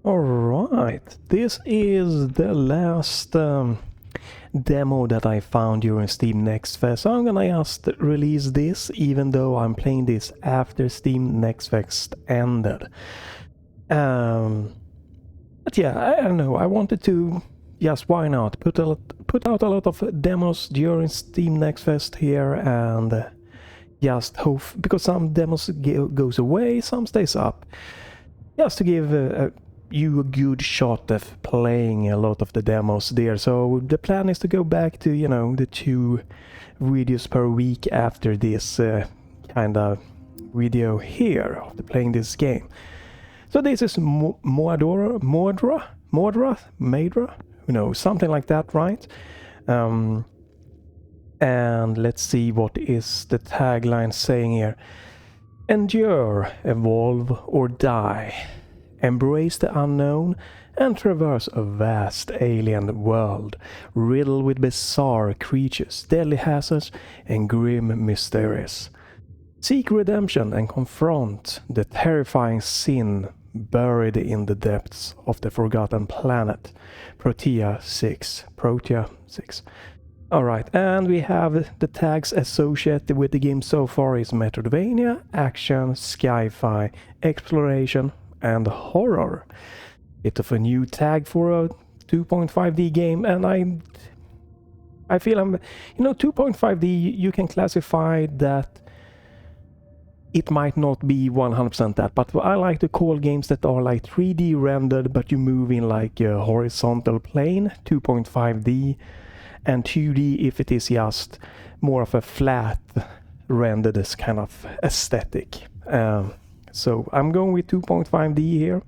Alright, this is the last demo that I found during Steam Next Fest. So I'm gonna just release this even though I'm playing this after Steam Next Fest ended. But yeah, I don't know, I wanted to, just why not, put out a lot of demos during Steam Next Fest here and just hope, because some demos goes away, some stays up. Just to give you a good shot of playing a lot of the demos there. So the plan is to go back to, you know, the 2 videos per week after this kind of video here of playing this game. So this is Moadra, who knows, something like that, right? And let's see what is the tagline saying here. Endure, evolve or die. Embrace the unknown and traverse a vast alien world, riddled with bizarre creatures, deadly hazards and grim mysteries. Seek redemption and confront the terrifying sin buried in the depths of the forgotten planet, Protea 6. Alright, and we have the tags associated with the game so far is Metroidvania, Action, Sci-Fi, Exploration and Horror. Bit of a new tag for a 2.5D game, and I feel 2.5D, you can classify that it might not be 100% that, but I like to call games that are like 3D rendered but you move in like a horizontal plane, 2.5D, and 2D if it is just more of a flat rendered kind of aesthetic. So I'm going with 2.5D here.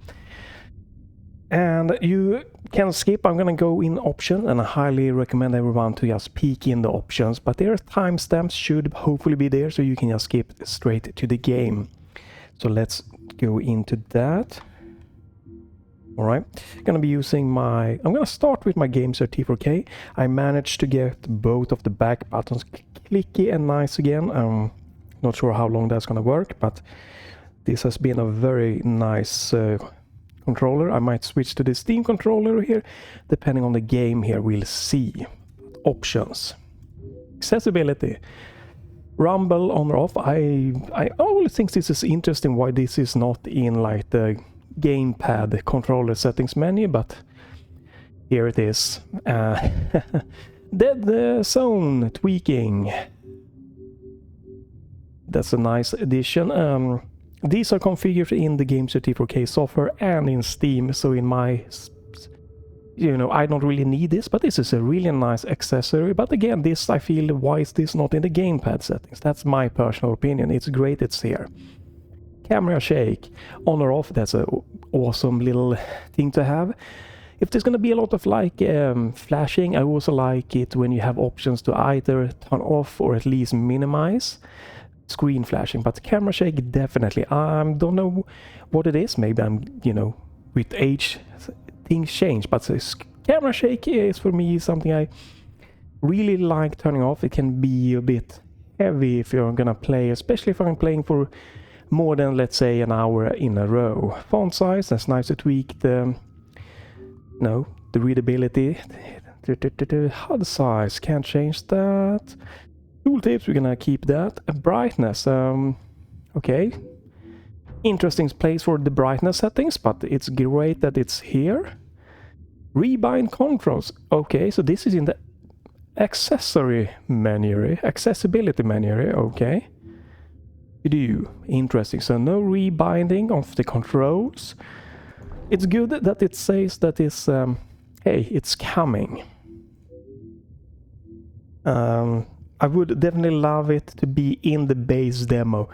And you can skip, I'm gonna go in option, and I highly recommend everyone to just peek in the options, but their timestamps should hopefully be there so you can just skip straight to the game. So let's go into that. Alright, gonna be using I'm gonna start with my Gamesir T4 Kaleid. I managed to get both of the back buttons clicky and nice again. Not sure how long that's gonna work, but this has been a very nice controller. I might switch to the Steam controller here, depending on the game here, we'll see. Options. Accessibility. Rumble on or off. I always think this is interesting why this is not in like the gamepad controller settings menu, but here it is. Dead zone tweaking. That's a nice addition. These are configured in the Gamesir T4 Kaleid software and in Steam, so in my, I don't really need this, but this is a really nice accessory. But again, this I feel, why is this not in the gamepad settings? That's my personal opinion. It's great it's here. Camera shake, on or off, that's an awesome little thing to have. If there's gonna be a lot of like flashing, I also like it when you have options to either turn off or at least minimize screen flashing, but camera shake definitely. Don't know what it is, maybe I'm, with age things change, but camera shake is for me something I really like turning off. It can be a bit heavy if you're gonna play, especially if I'm playing for more than, let's say, an hour in a row. Font size, that's nice to tweak the readability. HUD size, can't change that. Tooltips, we're gonna keep that. Brightness, okay. Interesting place for the brightness settings, but it's great that it's here. Rebind controls, okay, so this is in the accessibility menu, okay. Interesting, so no rebinding of the controls. It's good that it says that it's, hey, it's coming. I would definitely love it to be in the base demo.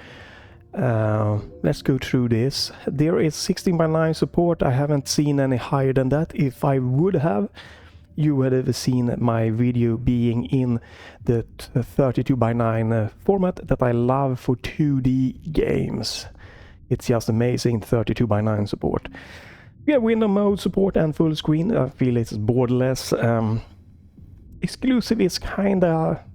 Let's go through this. There is 16:9 support. I haven't seen any higher than that. If I would have, you would have seen my video being in the 32:9 format that I love for 2D games. It's just amazing, 32:9 support. We have window mode support and full screen. I feel it's borderless. Exclusive is kinda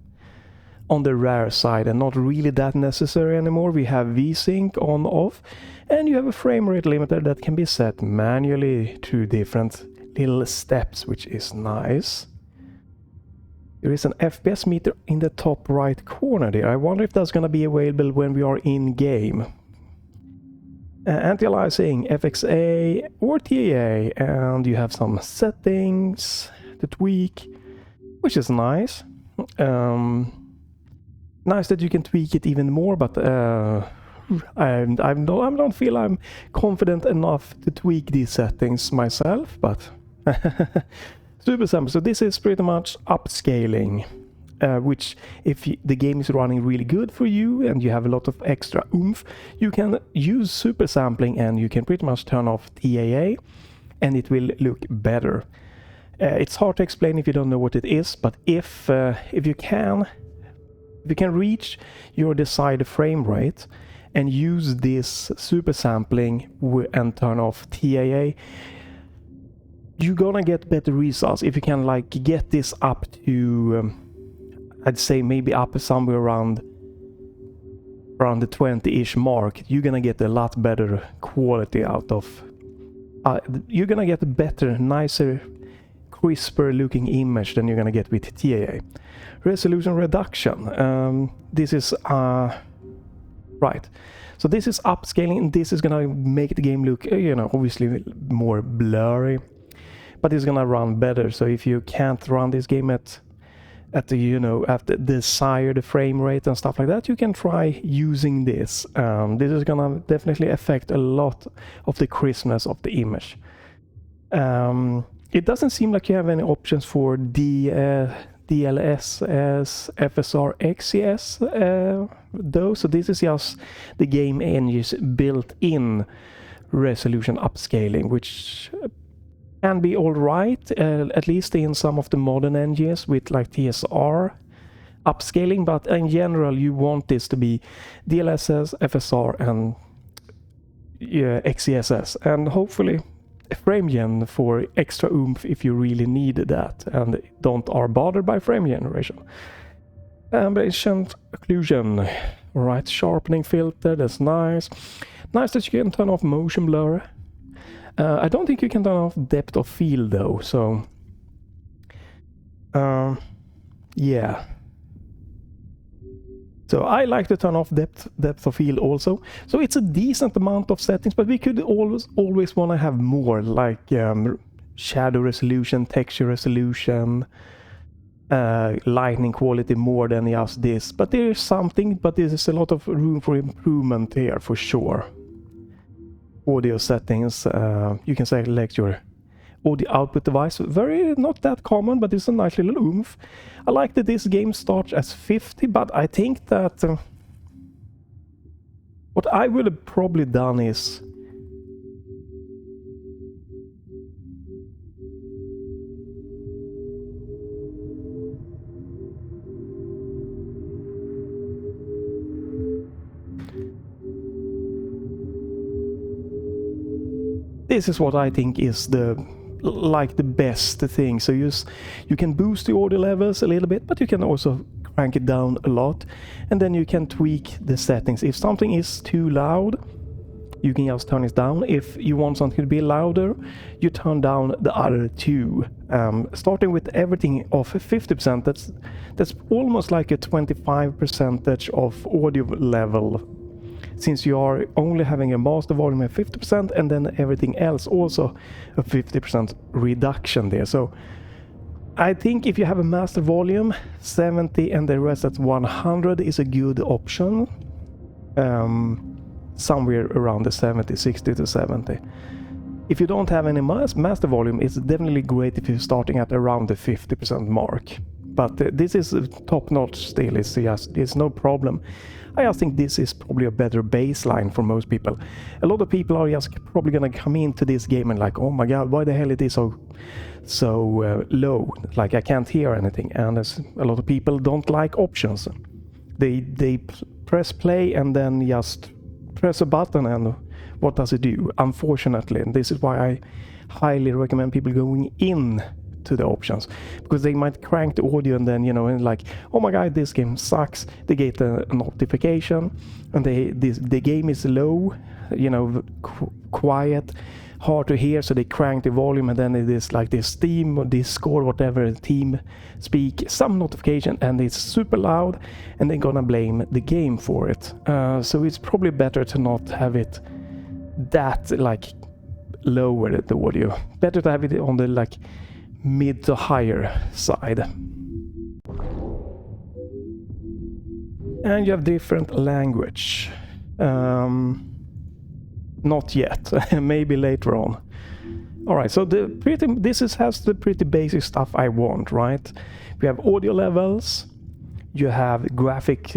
on the rare side and not really that necessary anymore. We have VSync on off, and you have a frame rate limiter that can be set manually through different little steps, which is nice. There is an FPS meter in the top right corner there. I wonder if that's going to be available when we are in game. Anti-aliasing, FXA or TAA, and you have some settings to tweak, which is nice. Nice that you can tweak it even more, but I don't feel I'm confident enough to tweak these settings myself, but super simple. So this is pretty much upscaling, which if the game is running really good for you and you have a lot of extra oomph, you can use super sampling and you can pretty much turn off TAA and it will look better. It's hard to explain if you don't know what it is, but if you can reach your desired frame rate and use this super sampling and turn off TAA, you're gonna get better results. If you can like get this up to I'd say maybe up somewhere around the 20-ish mark, you're gonna get a lot better quality out of you're gonna get a better, nicer, crisper looking image than you're gonna get with TAA. Resolution reduction, this is right, so this is upscaling, and this is gonna make the game look obviously more blurry, but it's gonna run better. So if you can't run this game at the at the desired frame rate and stuff like that, you can try using this. This is gonna definitely affect a lot of the crispness of the image. It doesn't seem like you have any options for DLSS, FSR, XCS though, so this is just the game engine's built-in resolution upscaling, which can be alright, at least in some of the modern engines with like TSR upscaling, but in general you want this to be DLSS, FSR and XCSS, and hopefully a frame gen for extra oomph if you really need that and are bothered by frame generation. Ambient occlusion, right, sharpening filter, that's nice. Nice that you can turn off motion blur. I don't think you can turn off depth of field though, so yeah. So I like to turn off depth of field also. So it's a decent amount of settings, but we could always want to have more, like shadow resolution, texture resolution, lighting quality more than just this. But there is something, but there is a lot of room for improvement here for sure. Audio settings, you can select your audio output device. Not that common, but it's a nice little oomph. I like that this game starts as 50, but I think that what I would have probably done is this is what I think is the best thing. So you can boost the audio levels a little bit, but you can also crank it down a lot, and then you can tweak the settings. If something is too loud, you can just turn it down. If you want something to be louder, you turn down the other two. Starting with everything off 50%, that's almost like a 25% of audio level, since you are only having a master volume at 50% and then everything else also a 50% reduction there. So I think if you have a master volume 70 and the rest at 100 is a good option. Somewhere around the 60 to 70. If you don't have any master volume, it's definitely great if you're starting at around the 50% mark. But this is top notch still, it's no problem. I just think this is probably a better baseline for most people. A lot of people are just probably gonna come into this game and like, oh my god, why the hell it is so low? Like I can't hear anything. And a lot of people don't like options. They press play and then just press a button, and what does it do? Unfortunately, and this is why I highly recommend people going in to the options, because they might crank the audio and then, you know, and like, oh my god, this game sucks. They get a notification and the game is low, you know, quiet, hard to hear, so they crank the volume, and then it is like this Steam or Discord, whatever, team speak, some notification, and it's super loud, and they're gonna blame the game for it. So it's probably better to not have it that like lower the audio. Better to have it on the like mid to higher side. And you have different language. Not yet. Maybe later on. Alright, so this has the pretty basic stuff I want, right? We have audio levels, you have graphic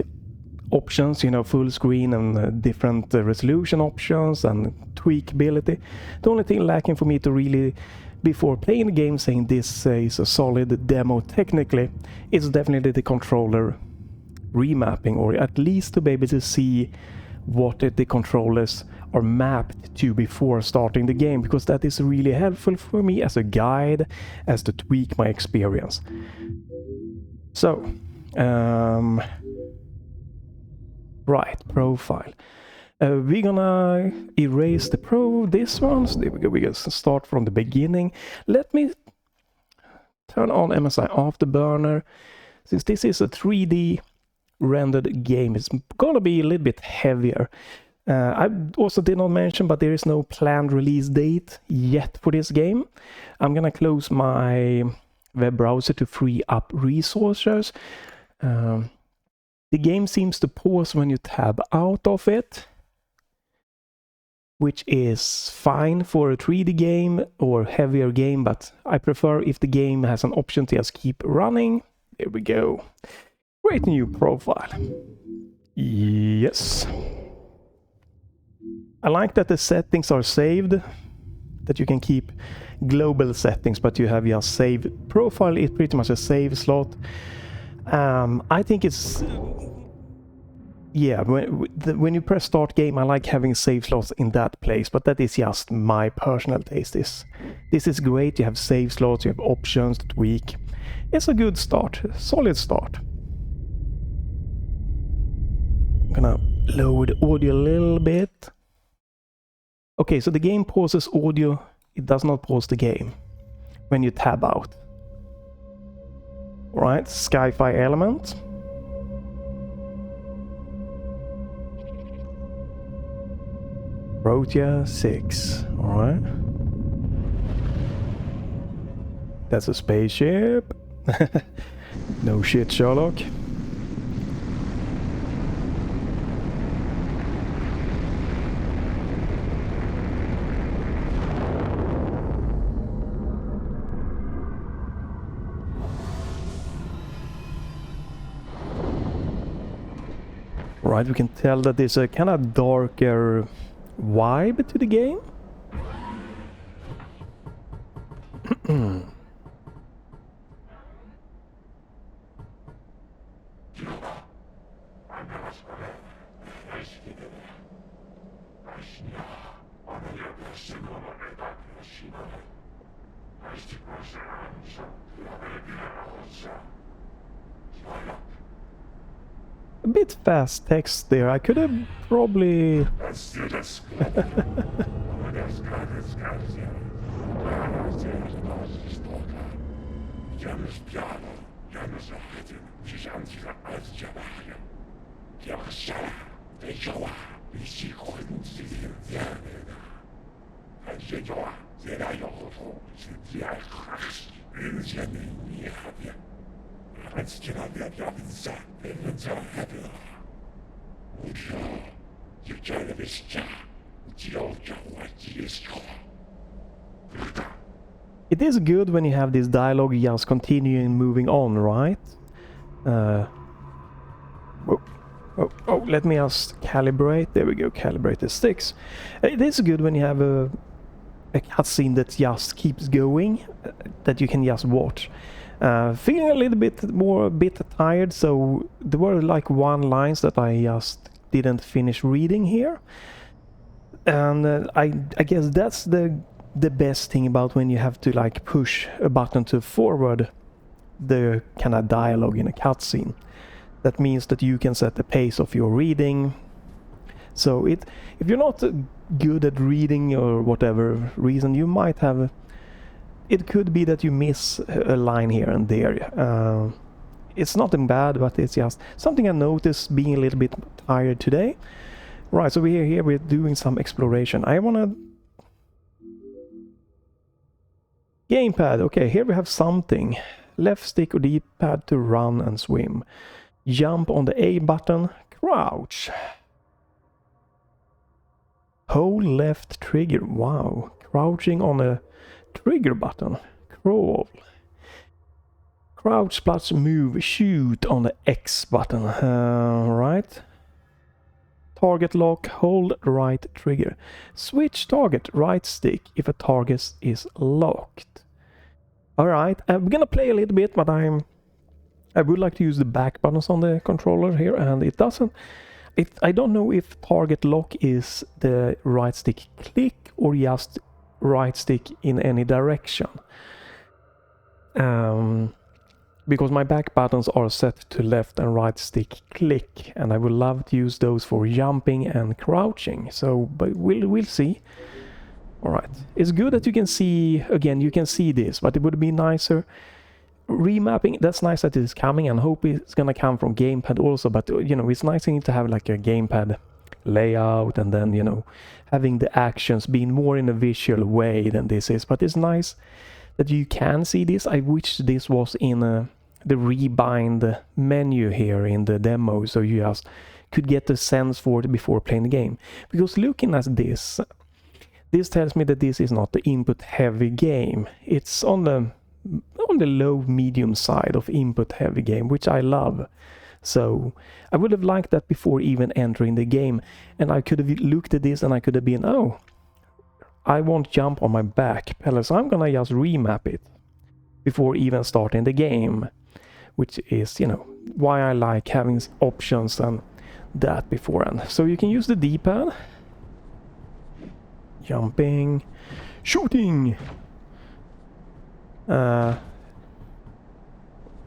options, you know, full screen and different resolution options and tweakability. The only thing lacking for me to really, before playing the game, saying this is a solid demo technically, is definitely the controller remapping, or at least to be able to see what the controllers are mapped to before starting the game, because that is really helpful for me as a guide, as to tweak my experience. So, right, profile. We're gonna erase this one. So there we go. We can start from the beginning. Let me turn on MSI Afterburner. Since this is a 3D rendered game, it's gonna be a little bit heavier. I also did not mention, but there is no planned release date yet for this game. I'm gonna close my web browser to free up resources. The game seems to pause when you tab out of it, which is fine for a 3D game or heavier game, but I prefer if the game has an option to just keep running. There we go. Create new profile. Yes. I like that the settings are saved, that you can keep global settings, but you have your save profile. It's pretty much a save slot. I think it's, yeah, when you press start game, I like having save slots in that place, but that is just my personal taste. This is great. You have save slots, you have options to tweak. It's a good start, solid start. I'm gonna lower the audio a little bit. Okay, so the game pauses audio, it does not pause the game when you tab out. Alright, Sci-Fi element. Protea 6, alright. That's a spaceship. No shit, Sherlock. Right, we can tell that there's a kind of darker vibe to the game. A bit fast text there. I could have probably... It is good when you have this dialogue just continuing moving on, right? Let me just calibrate. There we go, calibrate the sticks. It is good when you have a cutscene that just keeps going, that you can just watch. Feeling a little bit tired, so there were like one lines that I just didn't finish reading here. And I guess that's the the best thing about when you have to like push a button to forward the kind of dialogue in a cutscene. That means that you can set the pace of your reading. So if you're not good at reading or whatever reason, you might have... It could be that you miss a line here and there. It's nothing bad, but it's just something I noticed being a little bit tired today. Right, so we're doing some exploration. I wanna... Gamepad, okay, here we have something. Left stick or D-pad to run and swim. Jump on the A button, crouch. Hold left trigger, wow. Crouching on a trigger button, crawl. Crouch plus move, shoot on the X button, right. Target lock, hold right trigger. Switch target, right stick if a target is locked. Alright, we're gonna play a little bit, but I would like to use the back buttons on the controller here, and it doesn't... I don't know if target lock is the right stick click or just right stick in any direction. Because my back buttons are set to left and right stick click, and I would love to use those for jumping and crouching. So, but we'll see. Alright, it's good that you can see, again, you can see this, but it would be nicer. Remapping, that's nice that it's coming, and hope it's gonna come from gamepad also, but you know, it's nice to have like a gamepad layout, and then, you know, having the actions being more in a visual way than this is. But it's nice that you can see this. I wish this was in the rebind menu here in the demo, so you just could get the sense for it before playing the game. Because looking at this tells me that this is not the input heavy game. It's on the low medium side of input heavy game, which I love. So I would have liked that before even entering the game, and I could have looked at this and I could have been, oh, I won't jump on my back pedal, so I'm gonna just remap it before even starting the game, which is, you know, why I like having options and that beforehand. So you can use the D-pad. Jumping, shooting,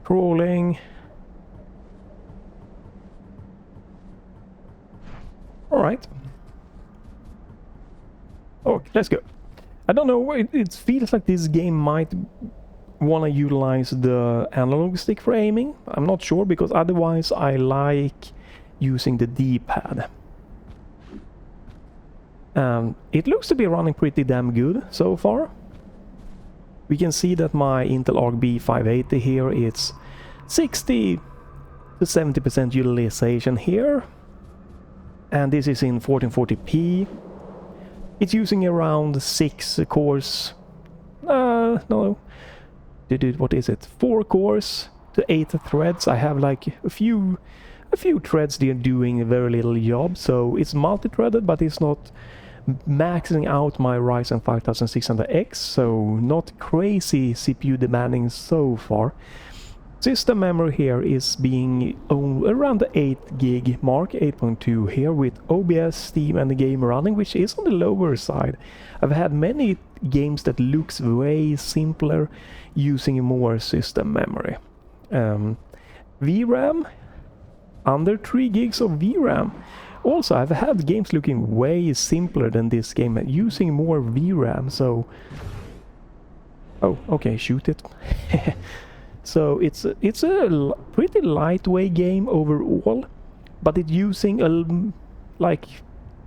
crawling. Alright. Oh, let's go. I don't know, it feels like this game might want to utilize the analog stick for aiming. I'm not sure, because otherwise I like using the D-pad. It looks to be running pretty damn good so far. We can see that my Intel ARC B580 here, it's 60 to 70% utilization here. And this is in 1440p. It's using around 6 cores. No. What is it? 4 cores to 8 threads. I have like a few threads there doing a very little job. So it's multi-threaded, but it's not maxing out my Ryzen 5600X. So not crazy CPU demanding so far. System memory here is being around the 8 gig mark, 8.2 here, with OBS, Steam and the game running, which is on the lower side. I've had many games that looks way simpler using more system memory. VRAM, under 3 gigs of VRAM. Also, I've had games looking way simpler than this game, using more VRAM, so... Oh, okay, shoot it. So it's a pretty lightweight game overall, but it's using like,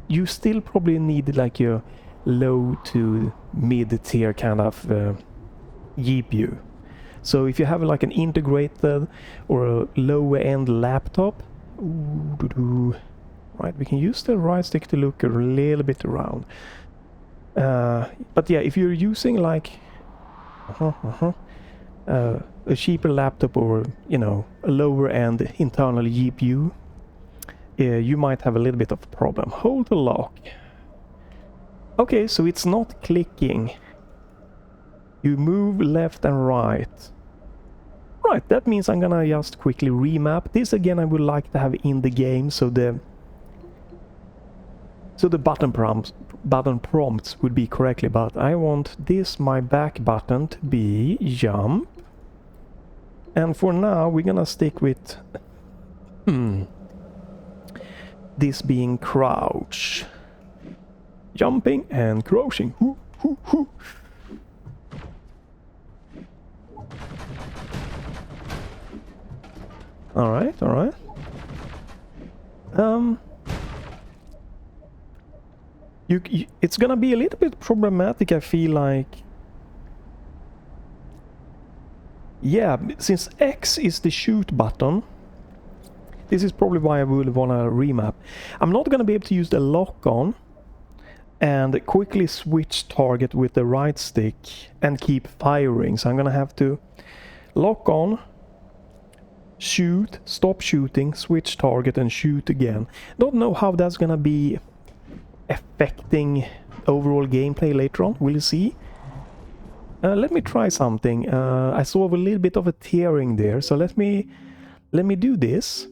you still probably need like a low to mid tier kind of GPU. So if you have like an integrated or a lower end laptop, right, we can use the right stick to look a little bit around. But yeah, if you're using like a cheaper laptop or, you know, a lower end internal GPU, you might have a little bit of a problem. Hold the lock. Okay, so it's not clicking. You move left and right. Right, that means I'm gonna just quickly remap. This again I would like to have in the game, so the So the button prompts would be correctly, but I want this, my back button, to be jump. And for now, we're gonna stick with this being crouch. Jumping and crouching. Hoo, hoo, hoo. Alright, alright. It's gonna be a little bit problematic, I feel like. Yeah, since X is the shoot button, this is probably why I would want to remap. I'm not gonna be able to use the lock on and quickly switch target with the right stick and keep firing. So I'm gonna have to lock on, shoot, stop shooting, switch target and shoot again. Don't know how that's gonna be affecting overall gameplay later on. We'll see. Let me try something. I saw a little bit of a tearing there, so let me do this.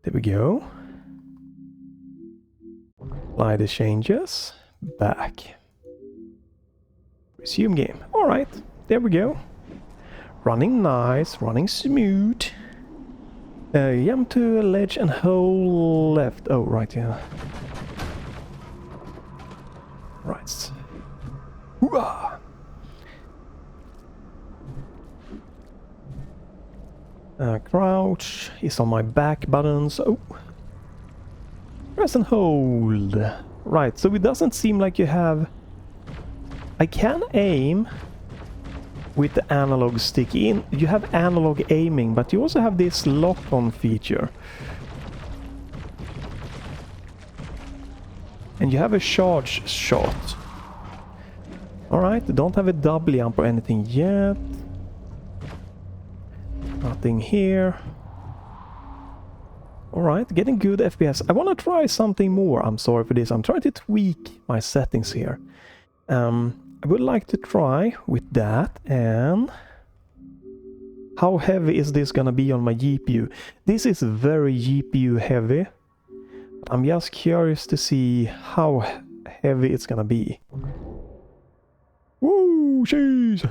There we go. Apply the changes. Back. Resume game. Alright, there we go. Running nice, running smooth. Jump to a ledge and hold left. Oh, right, yeah. Right. Hooah! Crouch is on my back buttons. Oh. Press and hold. Right, so it doesn't seem like you have... I can aim with the analog stick in. You have analog aiming, but you also have this lock-on feature. And you have a charge shot. Alright, don't have a double jump or anything yet. Nothing here. Alright, getting good FPS. I want to try something more. I'm sorry for this. I'm trying to tweak my settings here. I would like to try with that. And how heavy is this gonna be on my GPU? This is very GPU heavy. I'm just curious to see how heavy it's gonna be. Woo, jeez!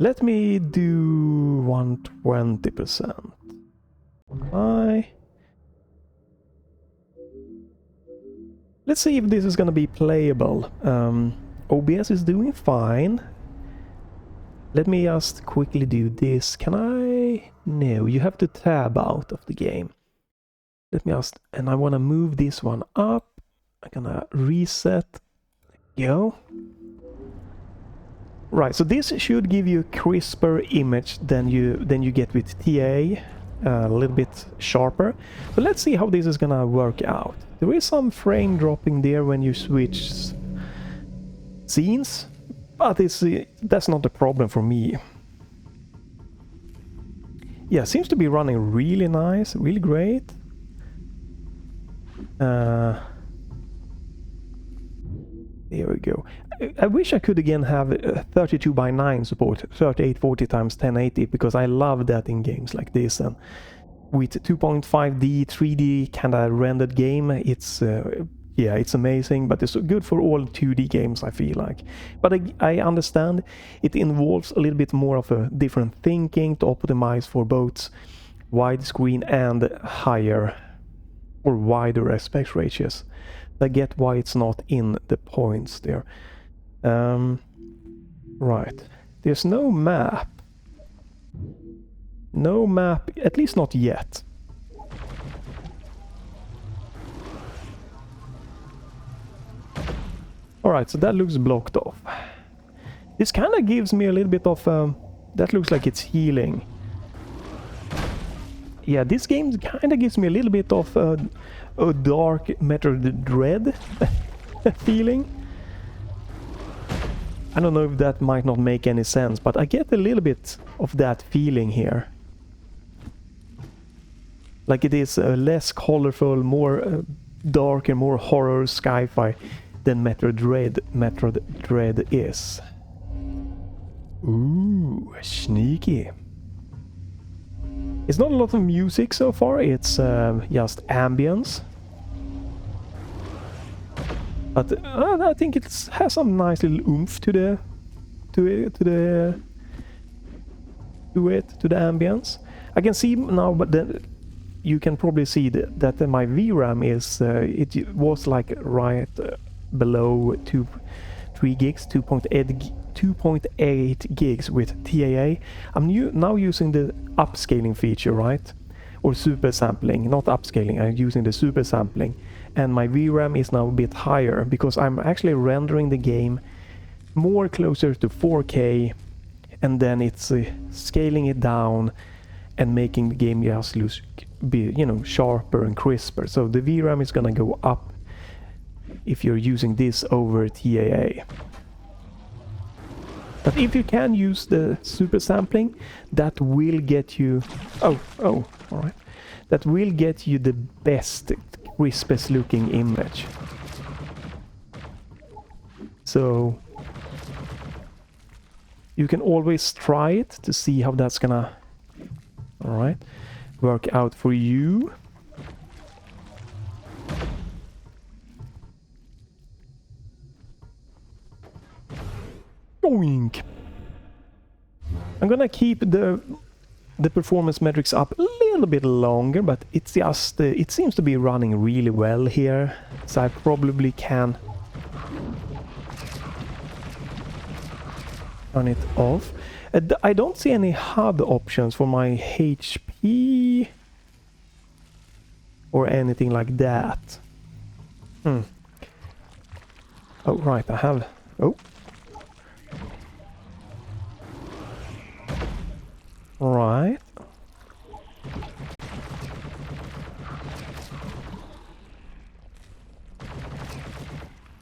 Let me do 120%. Let's see if this is gonna be playable. OBS is doing fine. Let me just quickly do this. Can I? No, you have to tab out of the game. Let me just, and I want to move this one up. I'm gonna reset. There you go. Right, so this should give you a crisper image than you get with TA, a little bit sharper. So let's see how this is gonna work out. There is some frame dropping there when you switch scenes, but that's not a problem for me. Yeah, seems to be running really nice, really great. There we go. I wish I could again have 32:9 support, 3840x1080, because I love that in games like this. And with 2.5D, 3D kind of rendered game, it's yeah, it's amazing. But it's good for all 2D games, I feel like. But I understand it involves a little bit more of a different thinking to optimize for both widescreen and higher or wider aspect ratios. I get why it's not in the points there. Right. There's no map. No map, at least not yet. Alright, so that looks blocked off. This kind of gives me a little bit of... that looks like it's healing. Yeah, this game kind of gives me a little bit of a dark Metroid Dread feeling. I don't know if that might not make any sense, but I get a little bit of that feeling here. Like it is less colorful, more darker, more horror sci-fi than Metroid Dread is. Ooh, sneaky. It's not a lot of music so far, it's just ambience. But I think it has some nice little oomph to the ambience. I can see now, but then you can probably see that my VRAM is it was like right below 3 gigs, 2.8 gigs with TAA. I'm now using the upscaling feature, right? Or super sampling, not upscaling. I'm using the super sampling, and my VRAM is now a bit higher because I'm actually rendering the game more closer to 4K, and then it's scaling it down and making the game just be, you know, sharper and crisper. So the VRAM is gonna go up if you're using this over TAA. But if you can use the super sampling, that will get you... Oh, alright. That will get you the best, crispest looking image. So you can always try it to see how that's gonna, alright, work out for you. Boink. I'm gonna keep the performance metrics up a little bit longer, but it's just it seems to be running really well here, so I probably can turn it off. I don't see any HUD options for my HP or anything like that. Oh right, I have... Oh. Right.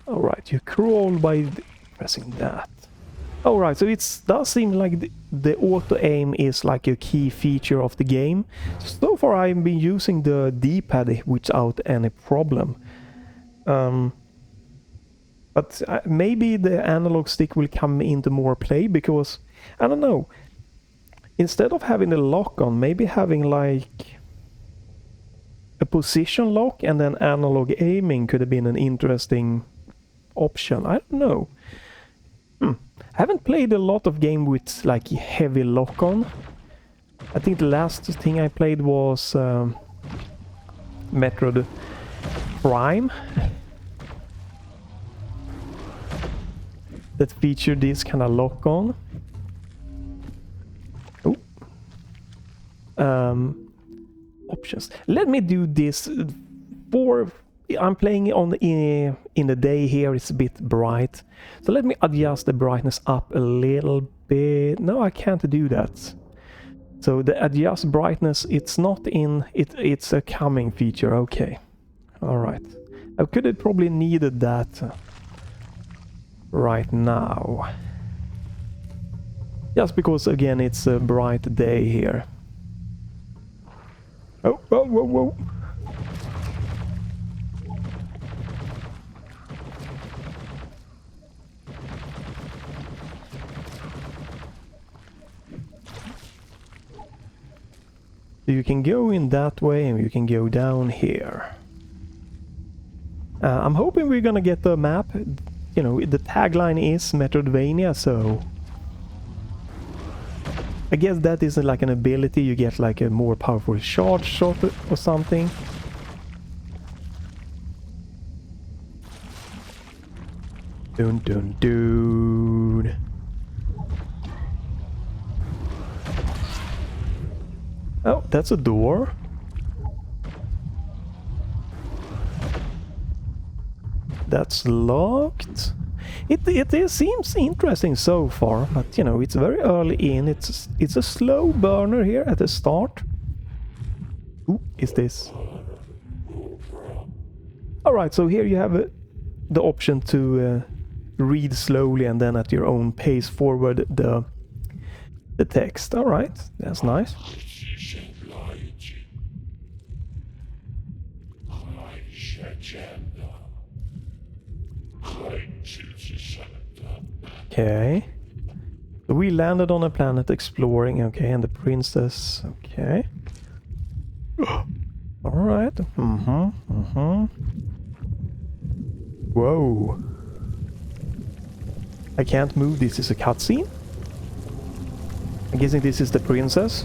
Alright, you crawl by pressing that. Alright, so it does seem like the auto-aim is like a key feature of the game. So far I've been using the D-pad without any problem. But maybe the analog stick will come into more play because, I don't know, instead of having the lock on, maybe having like a position lock and then analog aiming could have been an interesting option. I don't know. I haven't played a lot of game with like heavy lock on. I think the last thing I played was Metroid Prime that featured this kind of lock on. Options. Let me do this for... I'm playing on in the day here, it's a bit bright. So let me adjust the brightness up a little bit. No, I can't do that. So the adjust brightness, it's not in... It's a coming feature, okay. Alright. I could have probably needed that right now. Just because, again, it's a bright day here. Oh, whoa, whoa, whoa. So you can go in that way and you can go down here. I'm hoping we're gonna get the map. You know, the tagline is Metroidvania, so... I guess that is like an ability, you get like a more powerful charge shot or something. Dun dun dun. Oh, that's a door. That's locked. It seems interesting so far, but you know, it's very early in. It's a slow burner here at the start. Ooh, is this? Alright, so here you have the option to read slowly and then at your own pace forward the text. Alright, that's nice. Okay. So we landed on a planet exploring, okay, and the princess, okay. Alright. Whoa. I can't move, this is a cutscene? I'm guessing this is the princess.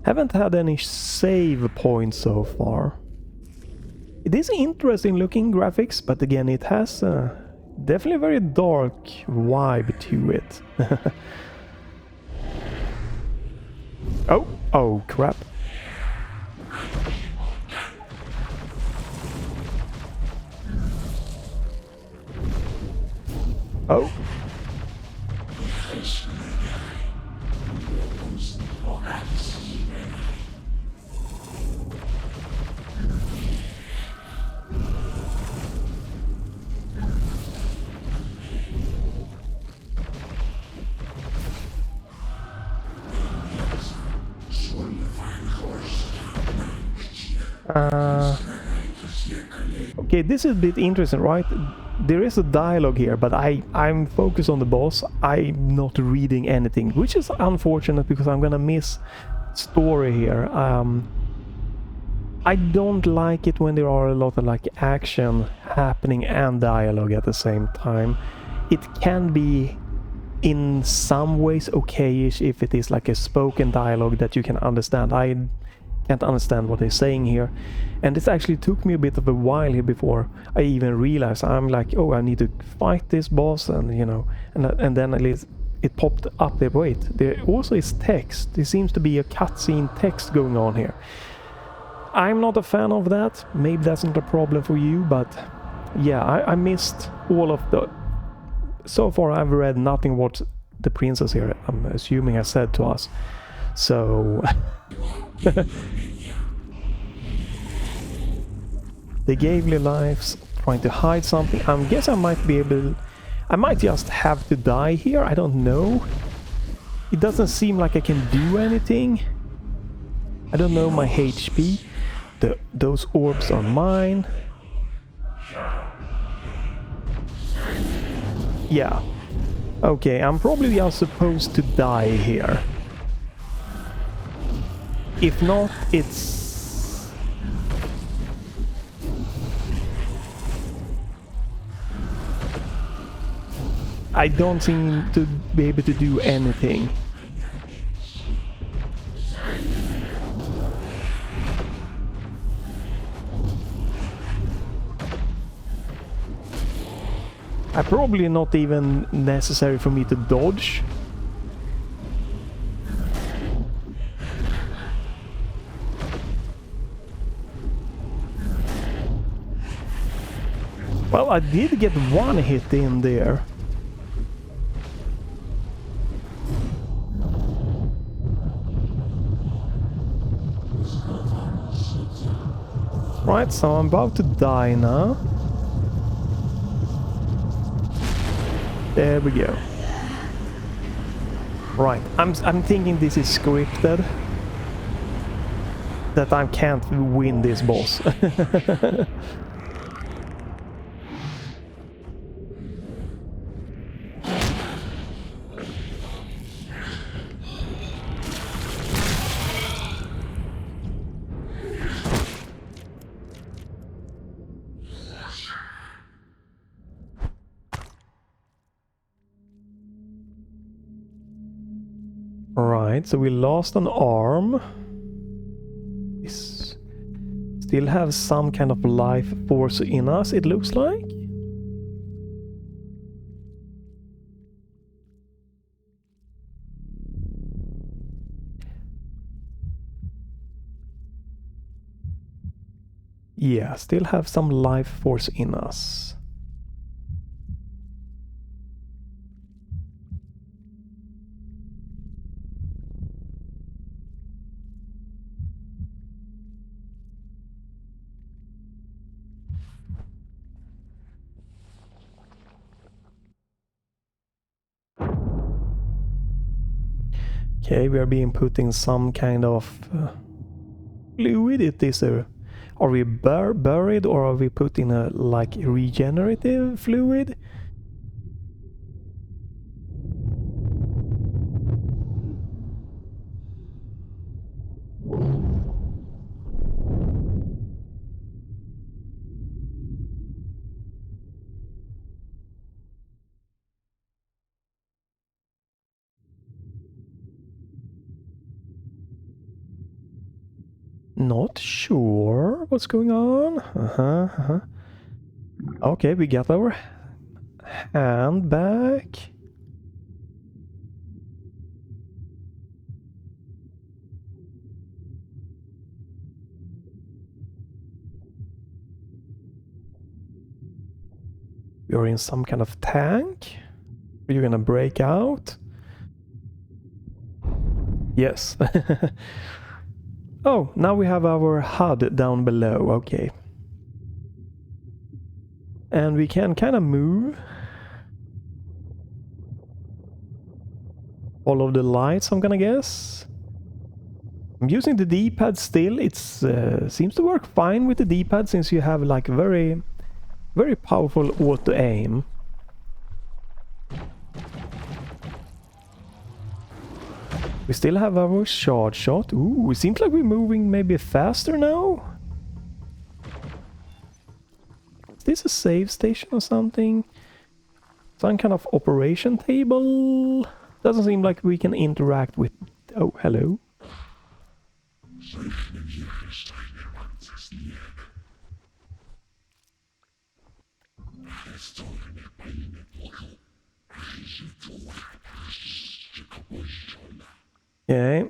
Haven't had any save points so far. It is interesting looking graphics, but again it has definitely a very dark vibe to it. Oh crap. Oh. Okay, this is a bit interesting, right? There is a dialogue here, but I'm focused on the boss. I'm not reading anything, which is unfortunate because I'm gonna miss story here. I don't like it when there are a lot of like action happening and dialogue at the same time. It can be in some ways okay-ish if it is like a spoken dialogue that you can understand. I can't understand what they're saying here, and this actually took me a bit of a while here before I even realized. I'm like, oh, I need to fight this boss, and you know, and then at least it popped up there. Wait, there also is text. There seems to be a cutscene text going on here. I'm not a fan of that. Maybe that's not a problem for you, but yeah, I missed all of the... So far I've read nothing what the princess here, I'm assuming, has said to us. So... They gave me lives, trying to hide something. I guess I might be able... I might just have to die here, I don't know. It doesn't seem like I can do anything. I don't know my HP. Those orbs are mine. Yeah. Okay, I'm probably just supposed to die here. If not, it's... I don't seem to be able to do anything. Probably not even necessary for me to dodge. Well, I did get one hit in there. Right, so I'm about to die now. There we go. Right, I'm thinking this is scripted. That I can't win this boss. Right, so we lost an arm. We still have some kind of life force in us, it looks like. Yeah, still have some life force in us. Okay, we are being put in some kind of fluid. It is a... Are we buried, or are we put in a, like, regenerative fluid? Not sure what's going on. Okay, we got our hand back. We are in some kind of tank. Are you gonna break out? Yes. Oh, now we have our HUD down below. Okay. And we can kind of move. Follow the lights, I'm gonna guess. I'm using the D-pad still. It's seems to work fine with the D-pad, since you have like very powerful auto-aim. We still have our charge shot. Ooh, it seems like we're moving maybe faster now. Is this a save station or something? Some kind of operation table? Doesn't seem like we can interact with... Oh, hello. Okay.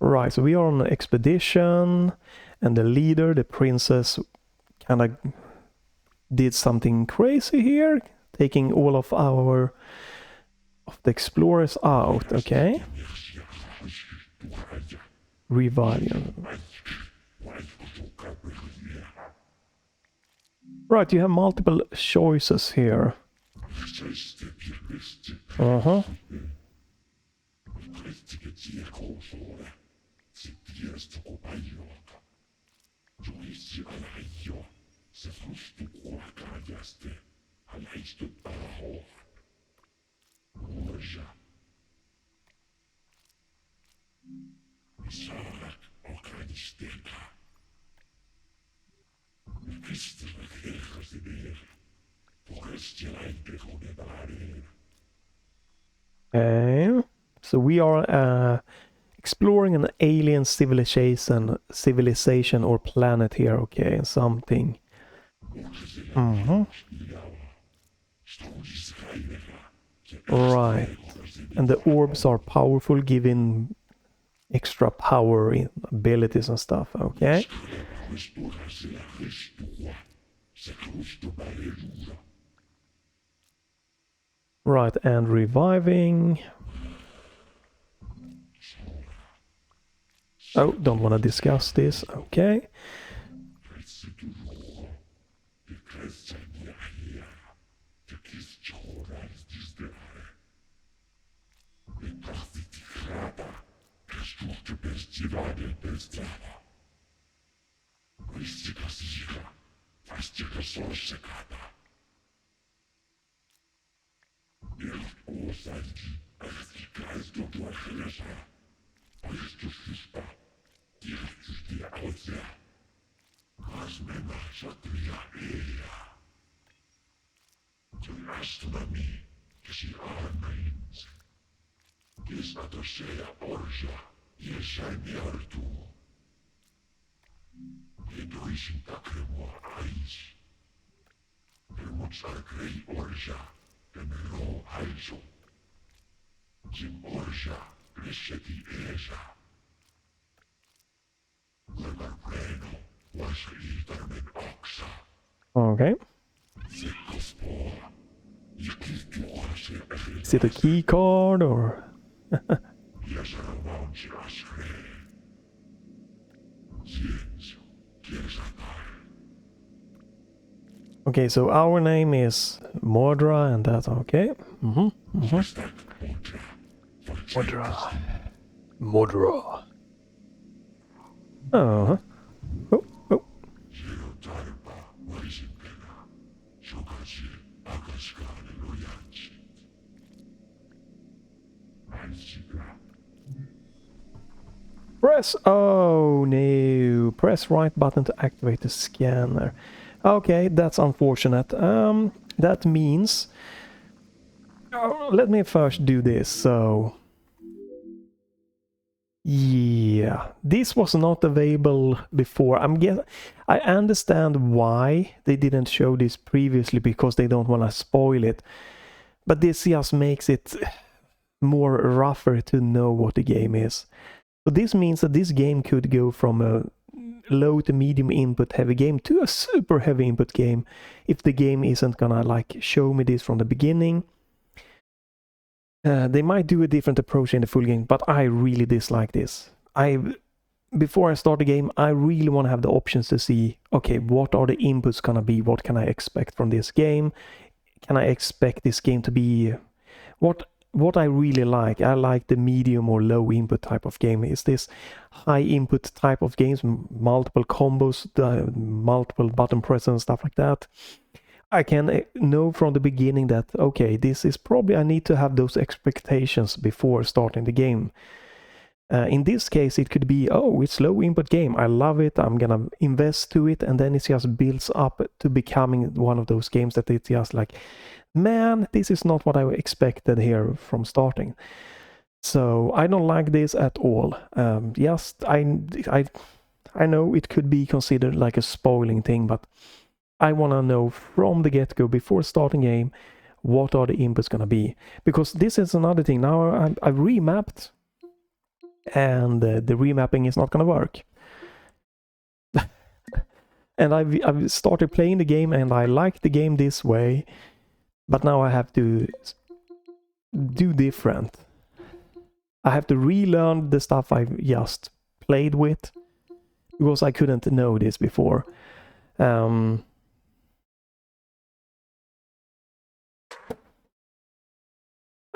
Right, so we are on an expedition, and the leader, the princess, kind of did something crazy here, taking all of the explorers out. Okay. Revive. Right, you have multiple choices here. Uh-huh. Okay, so we are exploring an alien civilization or planet here. Okay, something. Right, and the orbs are powerful, giving extra power in abilities and stuff. Okay. Right, and reviving. Oh, don't want to discuss this. Okay. Okay. Is it a key card or? Okay, so our name is Moadra, and that's okay. Moadra. Moadra. Oh, oh. Press, oh no, press right button to activate the scanner. Okay, that's unfortunate. That means, let me first do this, so... Yeah, this was not available before. I understand why they didn't show this previously, because they don't want to spoil it. But this just makes it more rougher to know what the game is. So this means that this game could go from a low to medium input heavy game to a super heavy input game if the game isn't gonna like show me this from the beginning. They might do a different approach in the full game, but I really dislike this. Before I start the game, I really want to have the options to see, okay, what are the inputs gonna be? What can I expect from this game? Can I expect this game to be... What I really like, I like the medium or low input type of game. Is this high input type of games, multiple combos, multiple button presses and stuff like that. I can know from the beginning that, okay, this is probably, I need to have those expectations before starting the game. In this case, it could be, oh, it's low input game, I love it, I'm gonna invest to it, and then it just builds up to becoming one of those games that it's just like, man, this is not what I expected here from starting. So I don't like this at all. I know it could be considered like a spoiling thing, but I want to know from the get-go, before starting game, what are the inputs going to be. Because this is another thing. Now I've remapped, and the remapping is not going to work. And I've started playing the game, and I like the game this way, but now I have to do different. I have to relearn the stuff I've just played with, because I couldn't know this before. I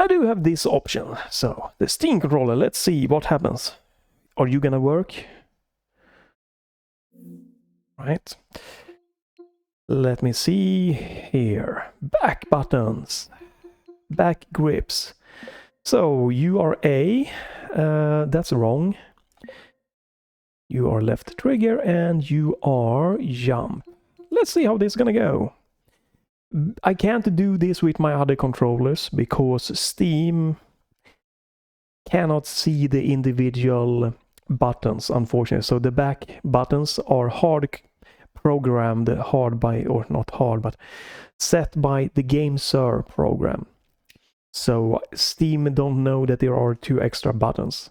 do have this option. So, the Steam controller, let's see what happens. Are you gonna work? Right. Let me see here. Back buttons. Back grips. So, you are A. That's wrong. You are left trigger, and you are jump. Let's see how this is gonna go. I can't do this with my other controllers because Steam cannot see the individual buttons, unfortunately. So the back buttons are hard programmed, hard by, or not hard, but set by the Gamesir program. So Steam don't know that there are 2 extra buttons.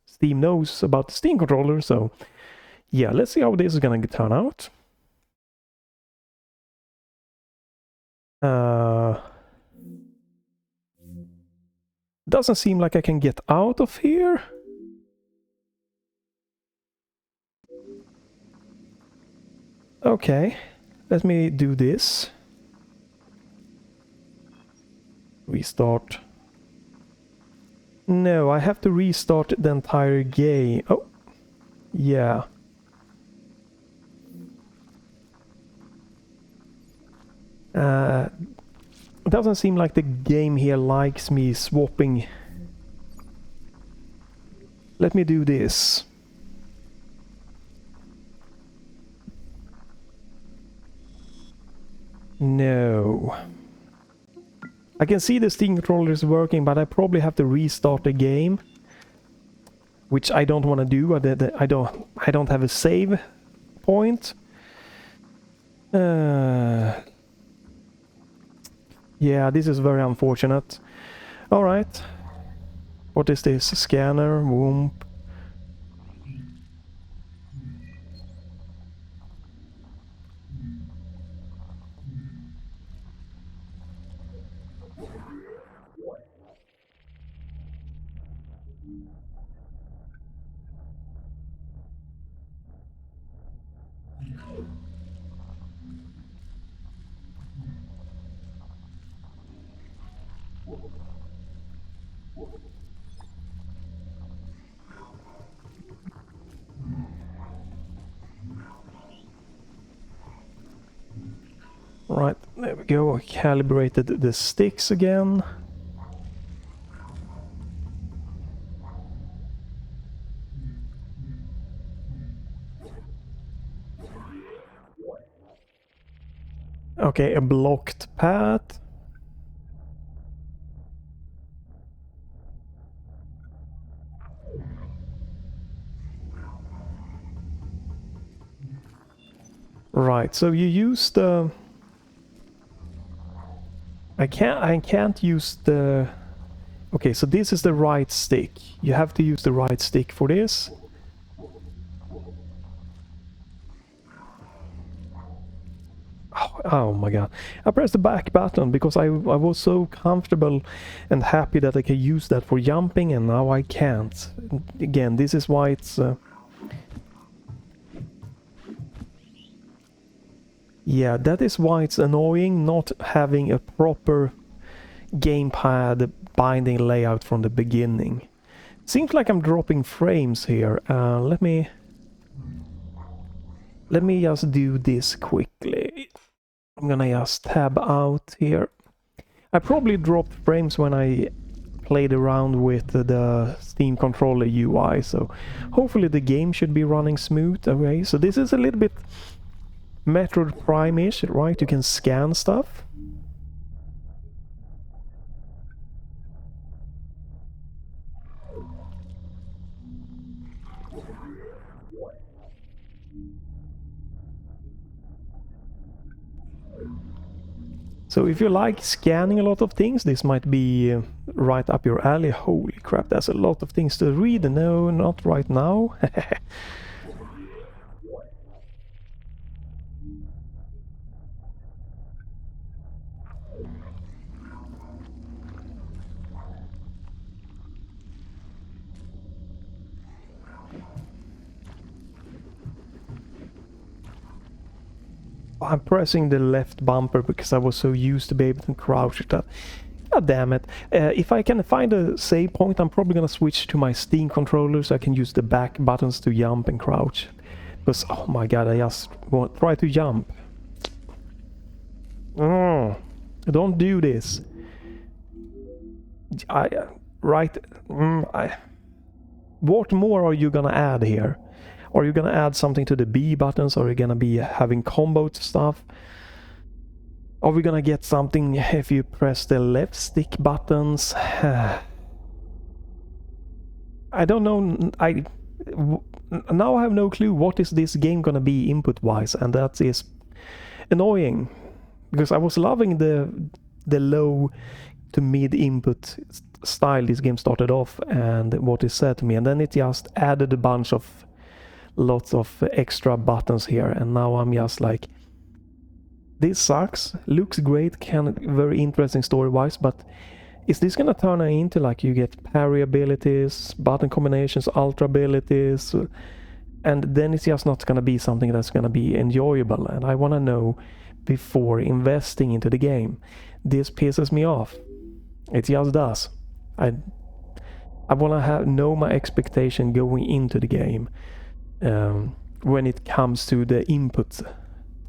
Steam knows about the Steam controller, so yeah, let's see how this is gonna turn out. Doesn't seem like I can get out of here. Okay, let me do this. Restart. No, I have to restart the entire game. Oh, yeah. It doesn't seem like the game here likes me swapping. Let me do this. No. I can see the Steam controller is working, but I probably have to restart the game, which I don't want to do. I don't have a save point. Yeah, this is very unfortunate. Alright. What is this? Scanner, womb. Right, there we go. I calibrated the sticks again. Okay, a blocked path. Right, so you use the... I can't use the... Okay, so this is the right stick. You have to use the right stick for this. Oh my god. I pressed the back button because I was so comfortable and happy that I could use that for jumping, and now I can't. Again, this is why it's... Yeah, that is why it's annoying not having a proper gamepad binding layout from the beginning. Seems like I'm dropping frames here. Let me just do this quickly. I'm gonna just tab out here. I probably dropped frames when I played around with the Steam controller UI, so hopefully the game should be running smooth. Okay, so this is a little bit Metroid Prime-ish, right? You can scan stuff. So if you like scanning a lot of things, this might be right up your alley. Holy crap, there's a lot of things to read. No, not right now. I'm pressing the left bumper because I was so used to be able to crouch that. God damn it. If I can find a save point, I'm probably gonna switch to my Steam controller so I can use the back buttons to jump and crouch. Because, oh my god, I just want try to jump. Don't do this. What more are you gonna add here? Are you gonna add something to the B buttons? Are you gonna be having combo stuff? Are we gonna get something if you press the left stick buttons? I don't know. Now I have no clue what is this game gonna be input-wise, and that is annoying. Because I was loving the low to mid input style this game started off and what it said to me, and then it just added a bunch of lots of extra buttons here, and now I'm just like, this sucks. Looks great, very interesting story-wise, but is this gonna turn into like you get parry abilities, button combinations, ultra abilities, and then it's just not gonna be something that's gonna be enjoyable, and I wanna know before investing into the game. This pisses me off. It just does. I wanna know my expectation going into the game. When it comes to the input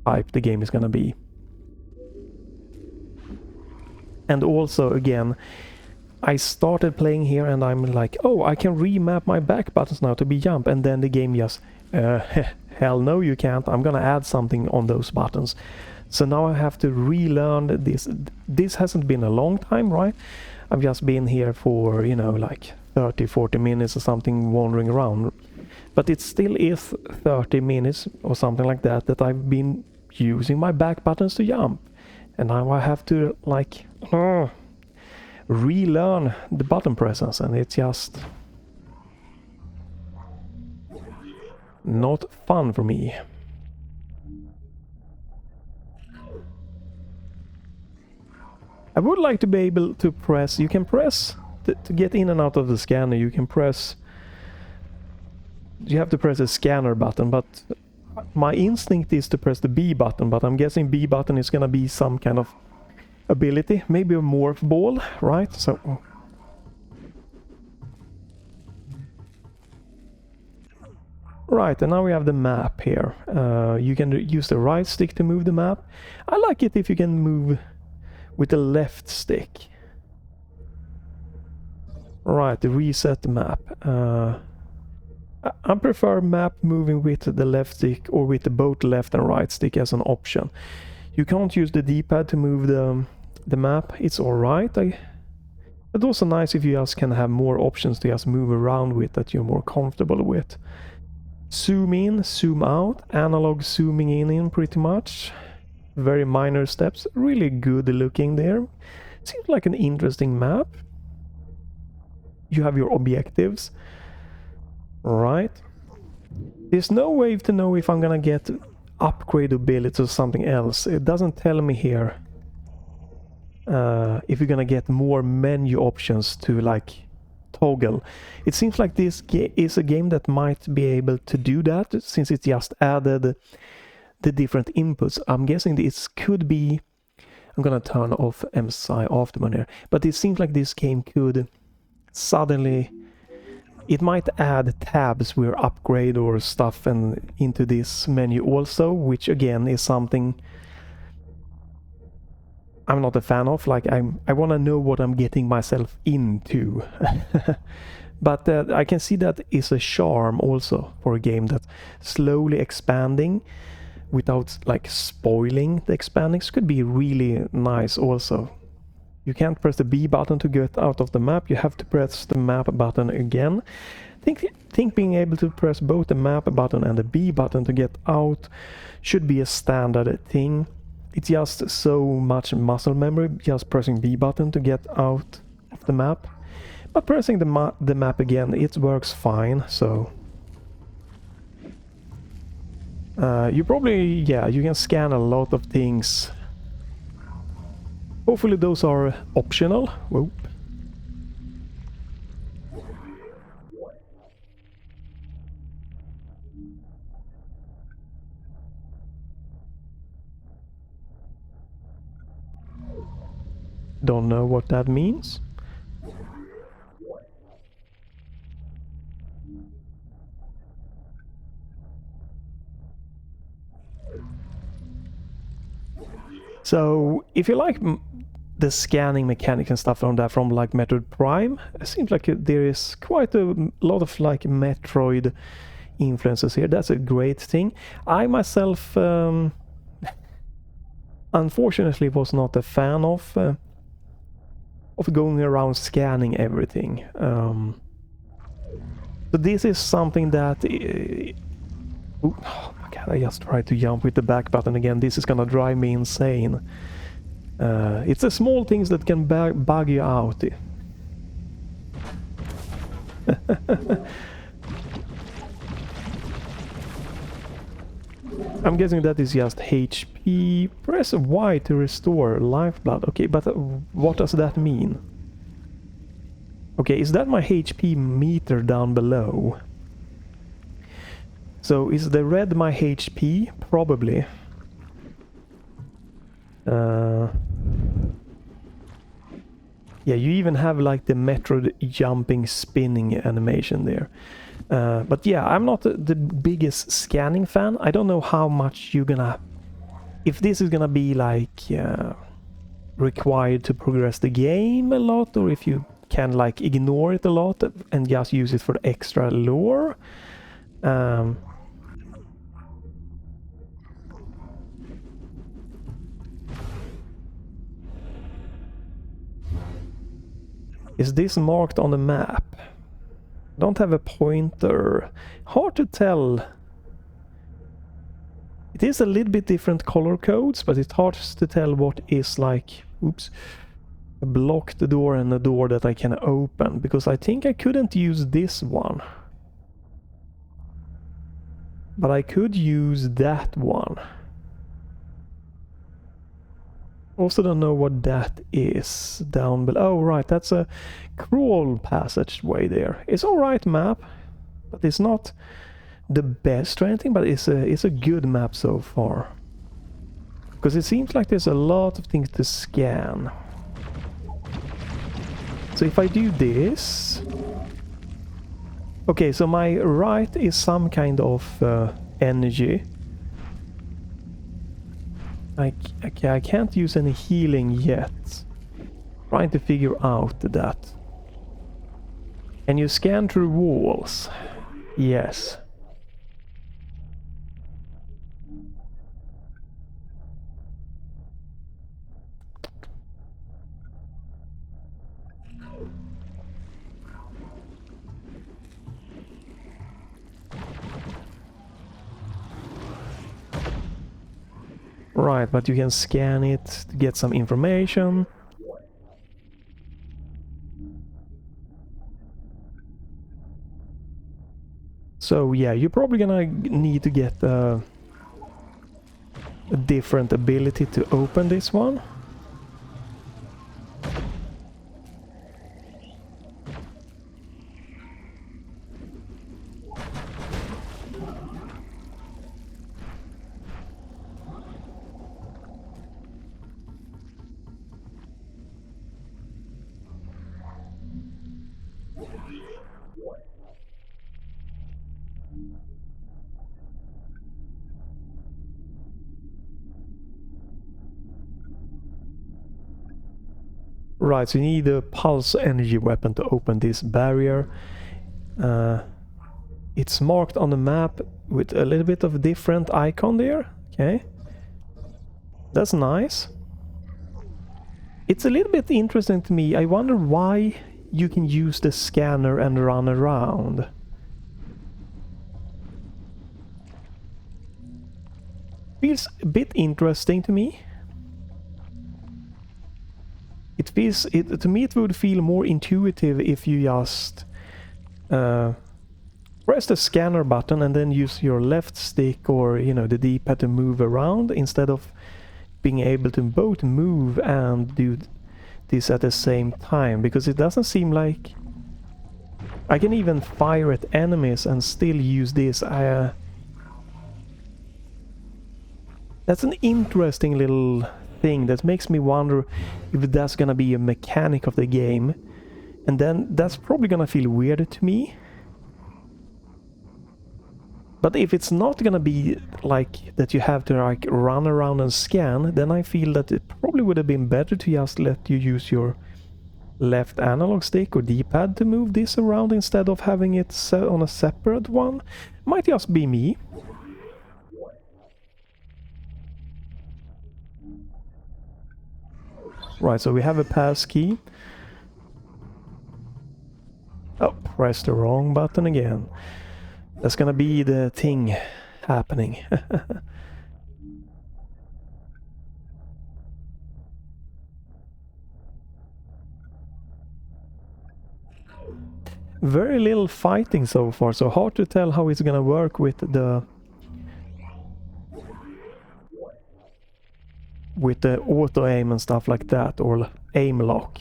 type the game is gonna be. And also, again, I started playing here and I'm like, oh, I can remap my back buttons now to be jump, and then the game just, hell no you can't, I'm gonna add something on those buttons. So now I have to relearn this. This hasn't been a long time, right? I've just been here for, you know, like 30-40 minutes or something wandering around. But it still is 30 minutes or something like that I've been using my back buttons to jump. And now I have to, like, relearn the button presence, and it's just not fun for me. I would like to be able to press, you can press, to get in and out of the scanner, you can press, you have to press the scanner button, but my instinct is to press the B button, but I'm guessing B button is gonna be some kind of ability, maybe a morph ball, right? So Right, and now we have the map here. You can use the right stick to move the map. I like it if you can move with the left stick. Right, reset the map. I prefer map moving with the left stick or with both left and right stick as an option. You can't use the D-pad to move the map. It's alright. But also nice if you just can have more options to just move around with that you're more comfortable with. Zoom in, zoom out, analog zooming in pretty much. Very minor steps, really good looking there. Seems like an interesting map. You have your objectives. Right. There's no way to know if I'm gonna get upgrade abilities or something else. It doesn't tell me here if you're gonna get more menu options to like toggle. It seems like this is a game that might be able to do that since it just added the different inputs. I'm guessing this could be... I'm gonna turn off MSI Afterburn here, but it seems like this game could suddenly... It might add tabs where upgrade or stuff and into this menu also, which again is something I'm not a fan of. Like I want to know what I'm getting myself into. But I can see that is a charm also for a game that's slowly expanding without like spoiling the expanding. This could be really nice also. You can't press the B button to get out of the map, you have to press the map button again. Think being able to press both the map button and the B button to get out should be a standard thing. It's just so much muscle memory, just pressing B button to get out of the map. But pressing the map again, it works fine, so... you probably, yeah, you can scan a lot of things. Hopefully those are optional. Whoop. Don't know what that means. So, if you like the scanning mechanics and stuff from that, from like Metroid Prime, it seems like there is quite a lot of like Metroid influences here. That's a great thing. I myself, unfortunately, was not a fan of going around scanning everything. So this is something that... oh my god, I just tried to jump with the back button again. This is gonna drive me insane. It's the small things that can bug you out. I'm guessing that is just HP. Press Y to restore lifeblood. Okay, but what does that mean? Okay, is that my HP meter down below? So is the red my HP? Probably. Yeah, you even have like the Metroid jumping, spinning animation there. But yeah, I'm not the biggest scanning fan. I don't know how much you're gonna... If this is gonna be like required to progress the game a lot, or if you can like ignore it a lot and just use it for extra lore. Is this marked on the map? Don't have a pointer. Hard to tell. It is a little bit different color codes, but it's hard to tell what is like, oops, a blocked door and a door that I can open, because I think I couldn't use this one. But I could use that one. Also don't know what that is down below. Oh, right, that's a crawl passageway there. It's alright map, but it's not the best or anything, but it's a good map so far. Because it seems like there's a lot of things to scan. So if I do this... Okay, so my right is some kind of energy. Okay, I can't use any healing yet. Trying to figure out that. Can you scan through walls? Yes. Right, but you can scan it to get some information. So yeah, you're probably gonna need to get a different ability to open this one. Right, so you need a pulse energy weapon to open this barrier. It's marked on the map with a little bit of a different icon there. Okay. That's nice. It's a little bit interesting to me. I wonder why you can use the scanner and run around. Feels a bit interesting to me. It feels, to me it would feel more intuitive if you just press the scanner button and then use your left stick or, you know, the D-pad to move around, instead of being able to both move and do this at the same time, because it doesn't seem like I can even fire at enemies and still use this. That's an interesting little thing that makes me wonder if that's gonna be a mechanic of the game, and then that's probably gonna feel weird to me. But if it's not gonna be like that you have to like run around and scan, then I feel that it probably would have been better to just let you use your left analog stick or D-pad to move this around instead of having it set on a separate one. Might just be me. Right, so we have a pass key. Oh, press the wrong button again. That's gonna be the thing happening. Very little fighting so far, so hard to tell how it's gonna work with the auto aim and stuff like that, or aim lock.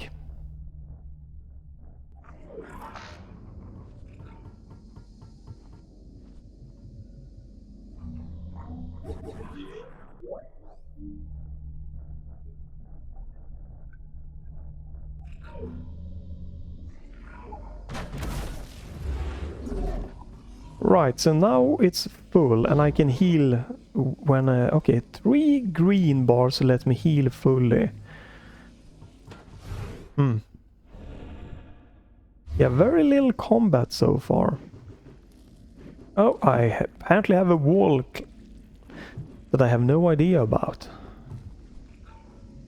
Right, so now it's full and I can heal when okay, 3 green bars let me heal fully. Yeah, very little combat so far. Oh, I apparently have a wall that I have no idea about.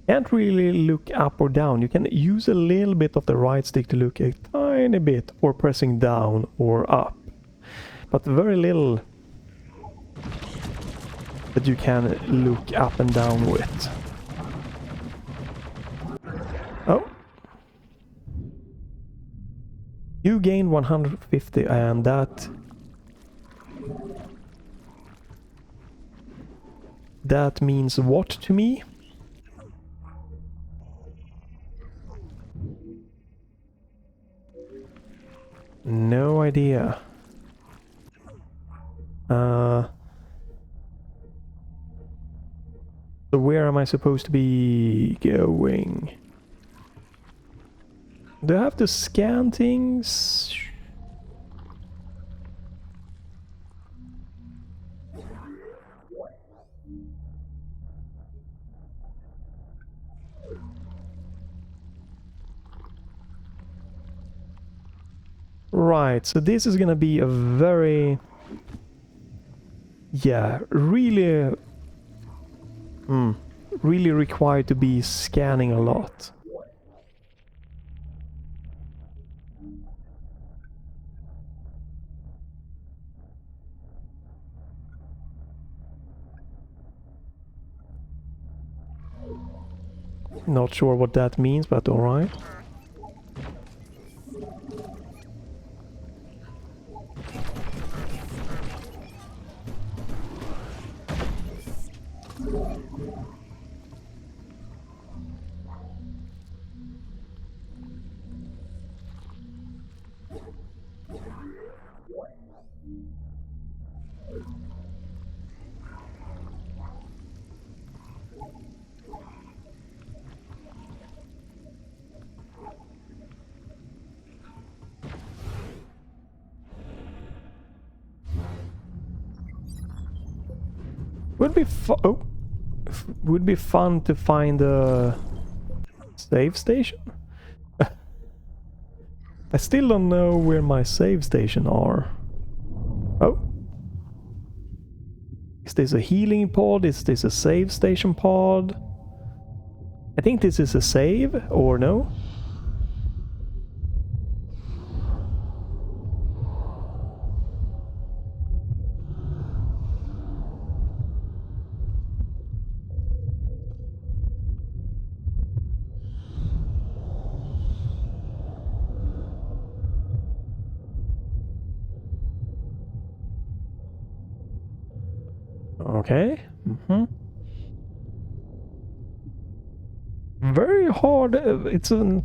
Can't really look up or down. You can use a little bit of the right stick to look a tiny bit, or pressing down or up. But very little that you can look up and down with. Oh. You gain 150, and that means what to me? No idea. So where am I supposed to be going? Do I have to scan things? Right, so this is gonna be a very... yeah, really... really required to be scanning a lot. Not sure what that means, but alright. Would be would be fun to find a save station. I still don't know where my save station are. Oh. Is this a healing pod? Is this a save station pod? I think this is a save, or no? Okay. Very hard. It's a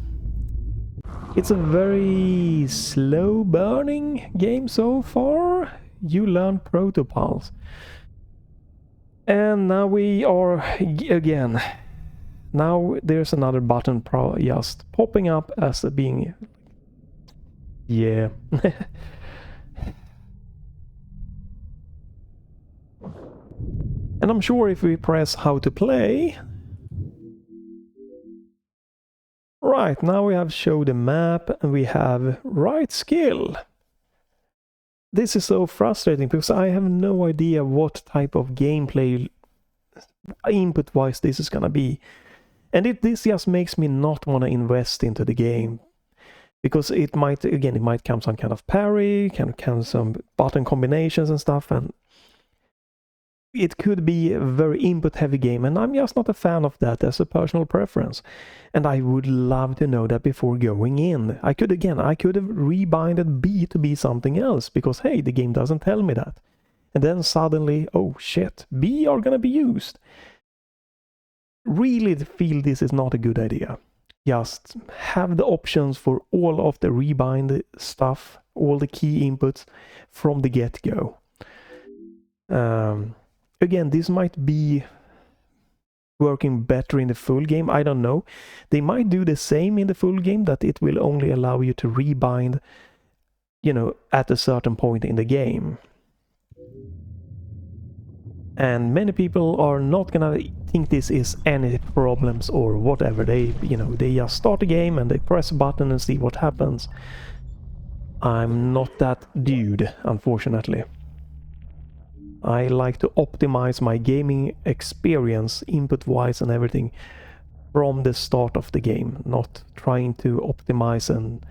very slow burning game so far. You learn protocols. And now we are again. Now there's another button just popping up as being... yeah. And I'm sure if we press how to play... right, now we have show the map and we have right skill. This is so frustrating because I have no idea what type of gameplay input-wise this is gonna be. And this just makes me not want to invest into the game. Because it might, again, it might come some kind of parry, can come some button combinations and stuff, and it could be a very input-heavy game, and I'm just not a fan of that as a personal preference. And I would love to know that before going in. I could have rebinded B to be something else, because hey, the game doesn't tell me that. And then suddenly, oh shit, B are gonna be used. Really feel this is not a good idea. Just have the options for all of the rebind stuff, all the key inputs from the get-go. Again, this might be working better in the full game, I don't know. They might do the same in the full game, that it will only allow you to rebind, you know, at a certain point in the game. And many people are not gonna think this is any problems or whatever. They just start a game and they press a button and see what happens. I'm not that dude, unfortunately. I like to optimize my gaming experience, input-wise and everything, from the start of the game, not trying to optimize and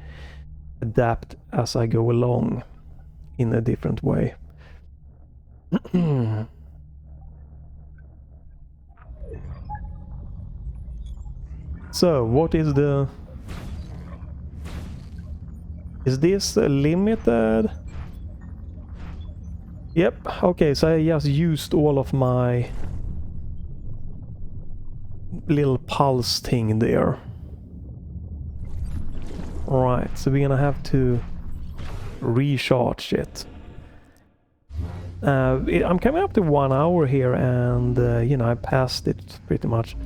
adapt as I go along in a different way. So, what is the... is this limited? Yep, okay, so I just used all of my little pulse thing there. Right, so we're gonna have to recharge it. I'm coming up to 1 hour here, and you know, I passed it pretty much.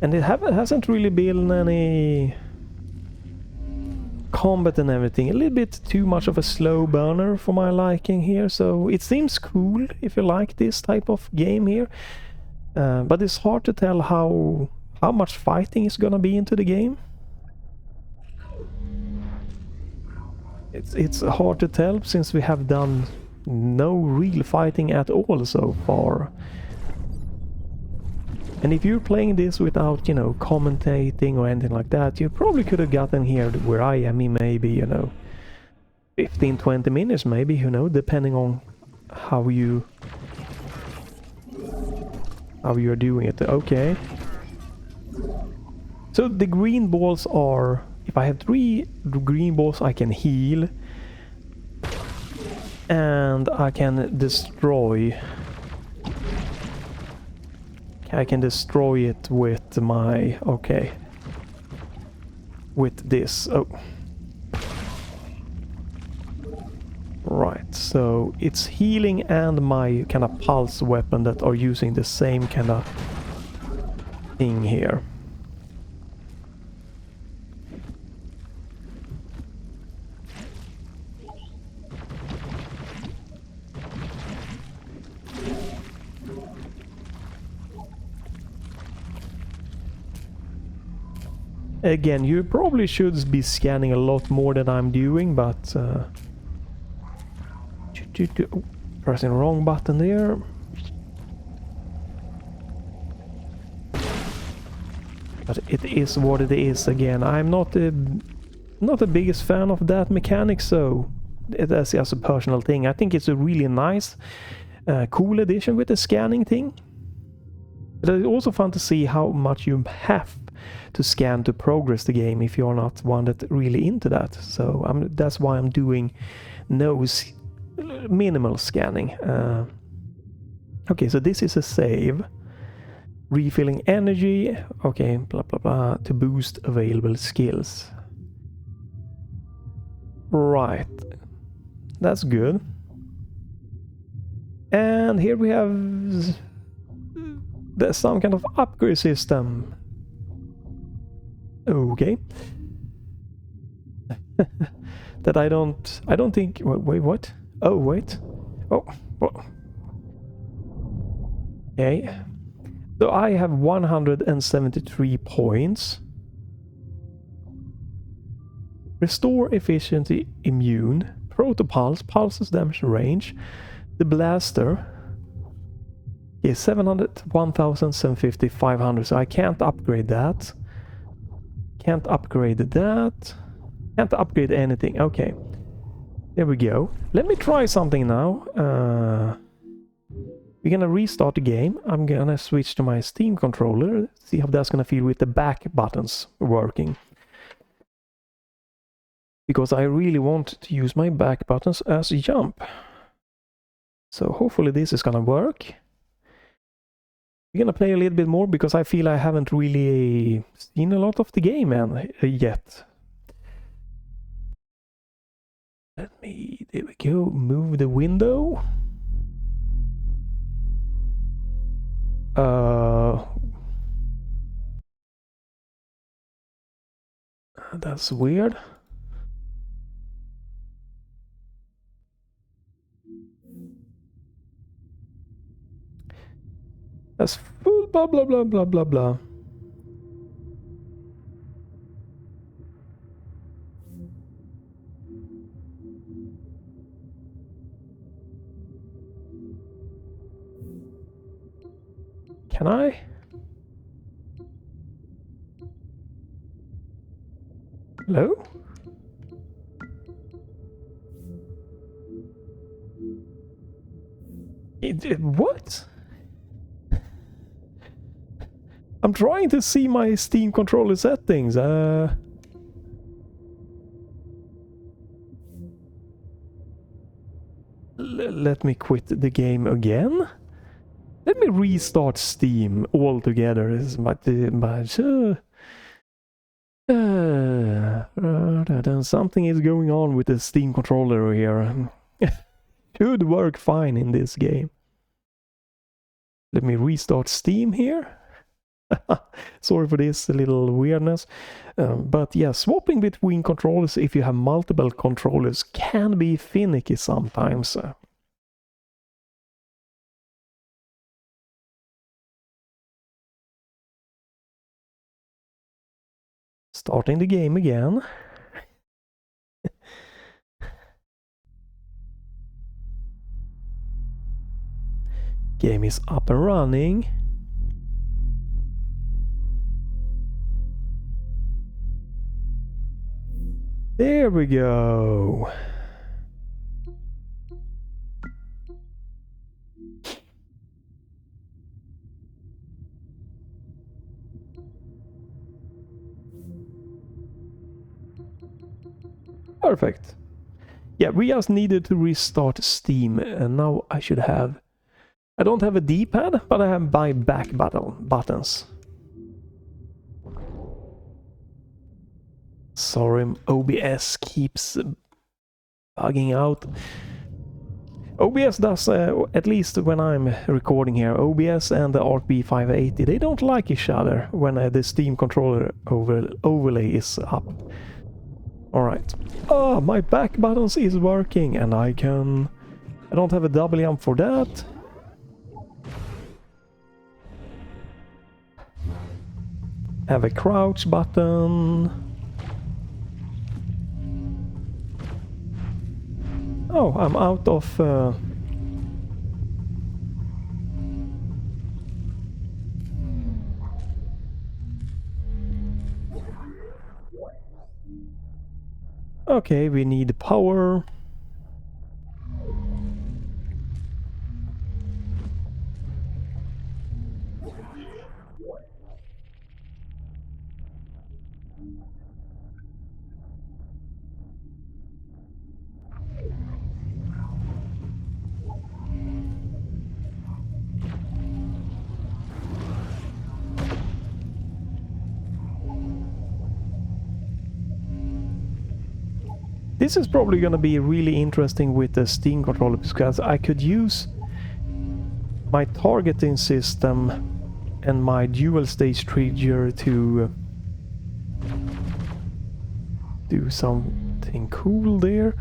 And it hasn't really been any combat and everything. A little bit too much of a slow burner for my liking here, so it seems cool if you like this type of game here. But it's hard to tell how much fighting is gonna be into the game. It's hard to tell since we have done no real fighting at all so far. And if you're playing this without, you know, commentating or anything like that, you probably could have gotten here where I am in maybe, you know, 15-20 minutes maybe, you know, depending on how you're doing it. Okay. So the green balls are, if I have 3 green balls I can heal and I can destroy. I can destroy it with my, okay, with this. Oh, right, so it's healing and my kind of pulse weapon that are using the same kind of thing here. Again, you probably should be scanning a lot more than I'm doing, but pressing the wrong button there. But it is what it is. Again, I'm not the biggest fan of that mechanic, so that's just a personal thing. I think it's a really nice, cool addition with the scanning thing. But it's also fun to see how much you have to scan to progress the game if you're not one that really into that. So that's why I'm doing minimal scanning. Okay, so this is a save. Refilling energy, okay, blah blah blah, to boost available skills. Right, that's good. And here we have there's some kind of upgrade system. Okay. That I don't think. Wait, what? Oh, wait. Oh, what? Okay. So I have 173 points. Restore efficiency immune. Protopulse, pulses damage range. The blaster is 700, 1750, 500. So I can't upgrade that. Can't upgrade that. Can't upgrade anything. Okay. There we go. Let me try something now. We're gonna restart the game. I'm gonna switch to my Steam controller. See how that's gonna feel with the back buttons working. Because I really want to use my back buttons as a jump. So hopefully this is gonna work. We're gonna play a little bit more because I feel I haven't really seen a lot of the game yet. There we go, move the window. That's weird. That's full blah blah blah blah blah blah. Can I? Hello? What? I'm trying to see my Steam controller settings. Let me quit the game again. Let me restart Steam altogether. This is something is going on with the Steam controller here. Should work fine in this game. Let me restart Steam here. Sorry for this little weirdness. But yeah, swapping between controllers if you have multiple controllers can be finicky sometimes. Starting the game again. Game is up and running. There we go. Perfect. Yeah, we just needed to restart Steam, and now I should have... I don't have a D-pad, but I have my back buttons. Sorry, OBS keeps bugging out. OBS does, at least when I'm recording here, OBS and the ARC B580, they don't like each other when the Steam controller overlay is up. Alright. Oh, my back buttons is working, and I don't have a double jump for that. Have a crouch button. Oh, I'm out of... Okay, we need power. This is probably going to be really interesting with the Steam controller, because I could use my targeting system and my dual stage trigger to do something cool there.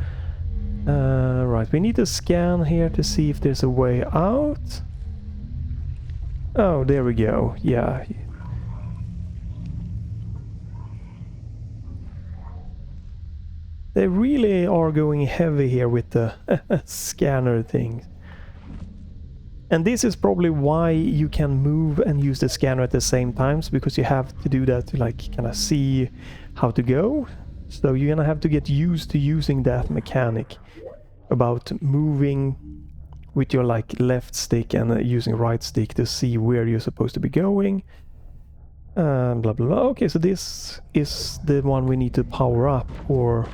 Right, we need to scan here to see if there's a way out. Oh, there we go. Yeah. They really are going heavy here with the scanner thing. And this is probably why you can move and use the scanner at the same times, because you have to do that to like kind of see how to go. So you're gonna have to get used to using that mechanic about moving with your like left stick and using right stick to see where you're supposed to be going. Blah blah blah. Okay, so this is the one we need to power up, or...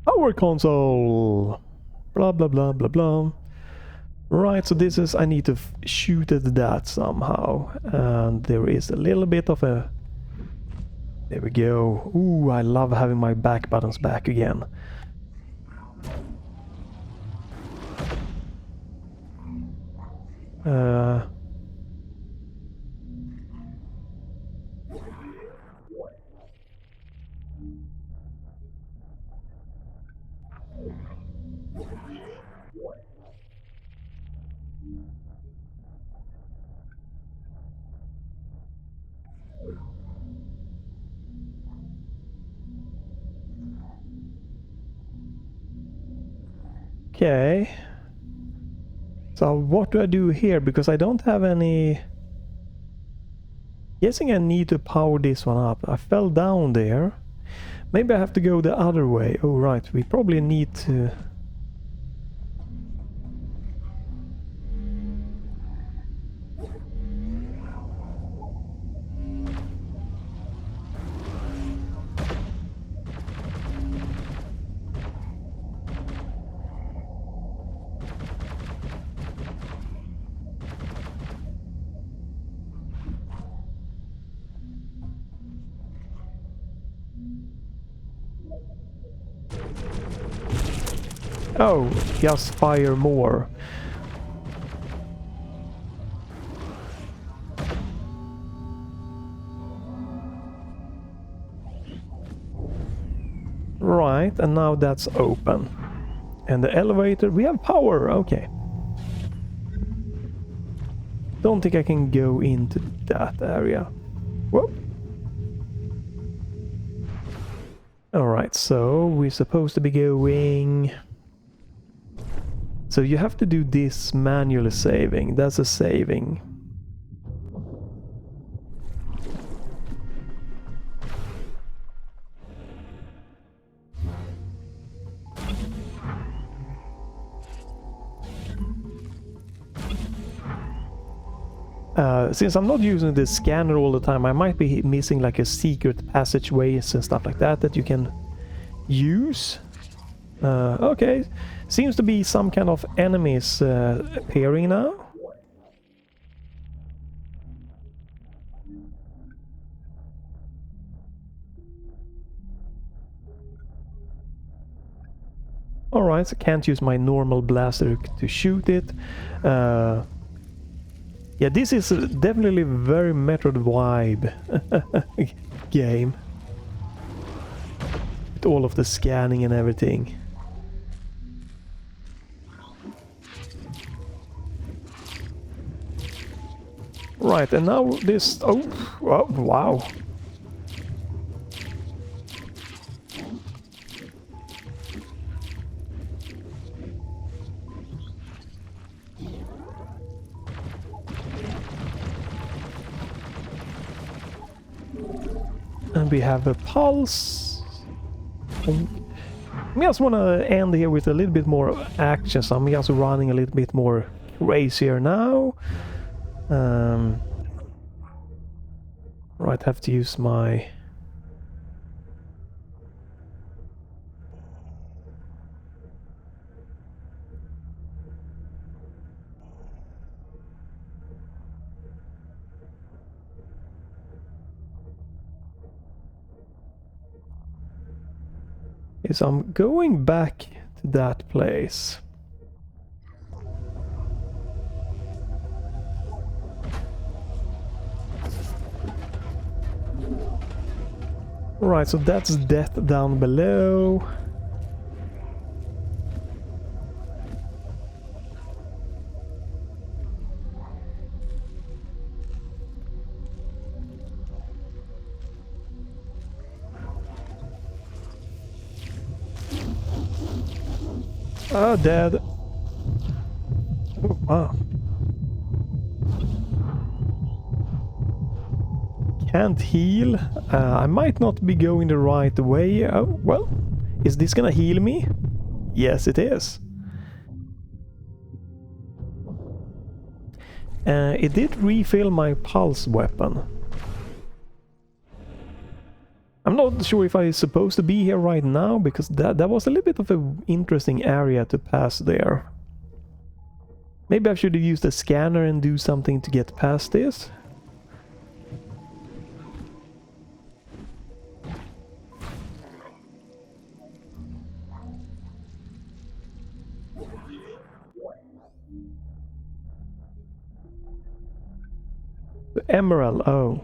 Power console! Blah blah blah blah blah. Right, so this is... I need to shoot at that somehow. And there is a little bit of a... There we go. Ooh, I love having my back buttons back again. Okay. So what do I do here? Because I don't have any... Guessing I need to power this one up. I fell down there. Maybe I have to go the other way. Oh right, we probably need to... Oh, just fire more. Right, and now that's open. And the elevator, we have power, okay. don't think I can go into that area. Whoa. Alright, so we're supposed to be going... So you have to do this manually saving. That's a saving. Since I'm not using the scanner all the time, I might be missing like a secret passageways and stuff like that that you can use. Okay, seems to be some kind of enemies appearing now. Alright, so can't use my normal blaster to shoot it. Yeah, this is definitely very Metroid vibe game. With all of the scanning and everything. Right, and now this... Oh, wow. And we have a pulse. I just want to end here with a little bit more action, so I'm just running a little bit more crazier now. Right, have to use my... Yes, I'm going back to that place. Right, so that's death down below. Oh, dead. Oh, wow. Can't heal. I might not be going the right way. Oh, well. Is this gonna heal me? Yes, it is. It did refill my pulse weapon. I'm not sure if I'm supposed to be here right now, because that was a little bit of an interesting area to pass there. Maybe I should have used a scanner and do something to get past this. The emerald, oh.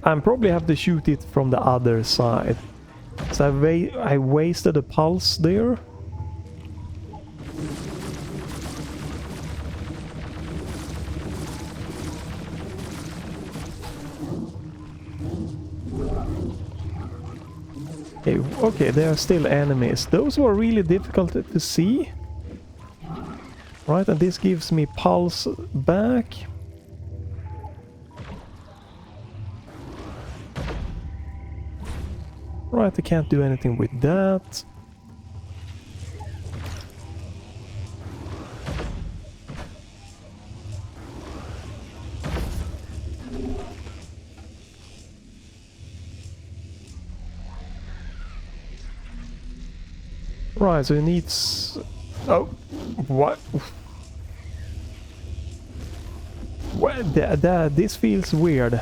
I probably have to shoot it from the other side. So I wasted a pulse there. Okay, there are still enemies. Those were really difficult to see. Right, and this gives me pulse back. Right, I can't do anything with that. Right, so it needs... Oh, what? What? This feels weird.